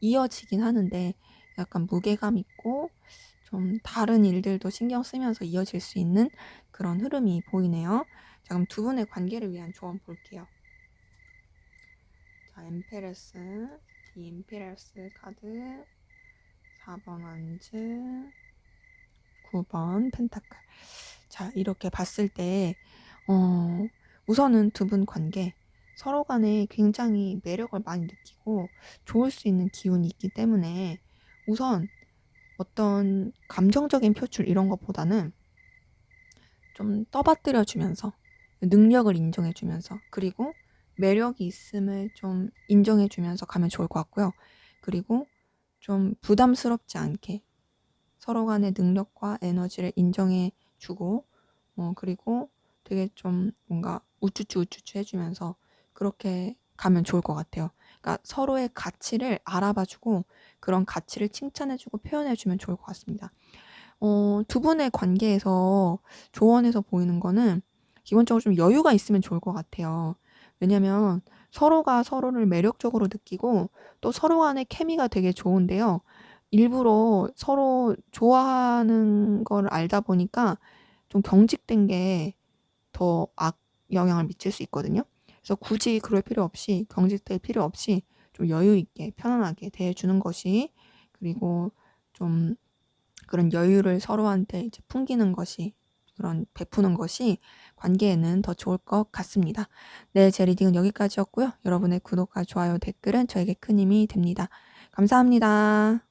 이어지긴 하는데 약간 무게감 있고 좀 다른 일들도 신경 쓰면서 이어질 수 있는 그런 흐름이 보이네요. 자, 그럼 두 분의 관계를 위한 조언 볼게요. 자, 이 엠페레스 카드, 4번 완즈, 9번 펜타클. 자, 이렇게 봤을 때 우선은 두 분 관계 서로 간에 굉장히 매력을 많이 느끼고 좋을 수 있는 기운이 있기 때문에 우선 어떤 감정적인 표출 이런 것보다는 좀 떠받들여 주면서 능력을 인정해 주면서 그리고 매력이 있음을 좀 인정해 주면서 가면 좋을 것 같고요. 그리고 좀 부담스럽지 않게 서로 간의 능력과 에너지를 인정해 주고 그리고 되게 좀 뭔가 우쭈쭈 우쭈쭈 해주면서 그렇게 가면 좋을 것 같아요. 그러니까 서로의 가치를 알아봐 주고 그런 가치를 칭찬해 주고 표현해 주면 좋을 것 같습니다. 두 분의 관계에서 조언에서 보이는 거는 기본적으로 좀 여유가 있으면 좋을 것 같아요. 왜냐면 서로가 서로를 매력적으로 느끼고 또 서로 간의 케미가 되게 좋은데요. 일부러 서로 좋아하는 걸 알다 보니까 좀 경직된 게 더 악영향을 미칠 수 있거든요. 그래서 굳이 그럴 필요 없이 경직될 필요 없이 좀 여유 있게 편안하게 대해주는 것이 그리고 좀 그런 여유를 서로한테 이제 풍기는 것이 그런 베푸는 것이 관계에는 더 좋을 것 같습니다. 네, 제 리딩은 여기까지였고요. 여러분의 구독과 좋아요, 댓글은 저에게 큰 힘이 됩니다. 감사합니다.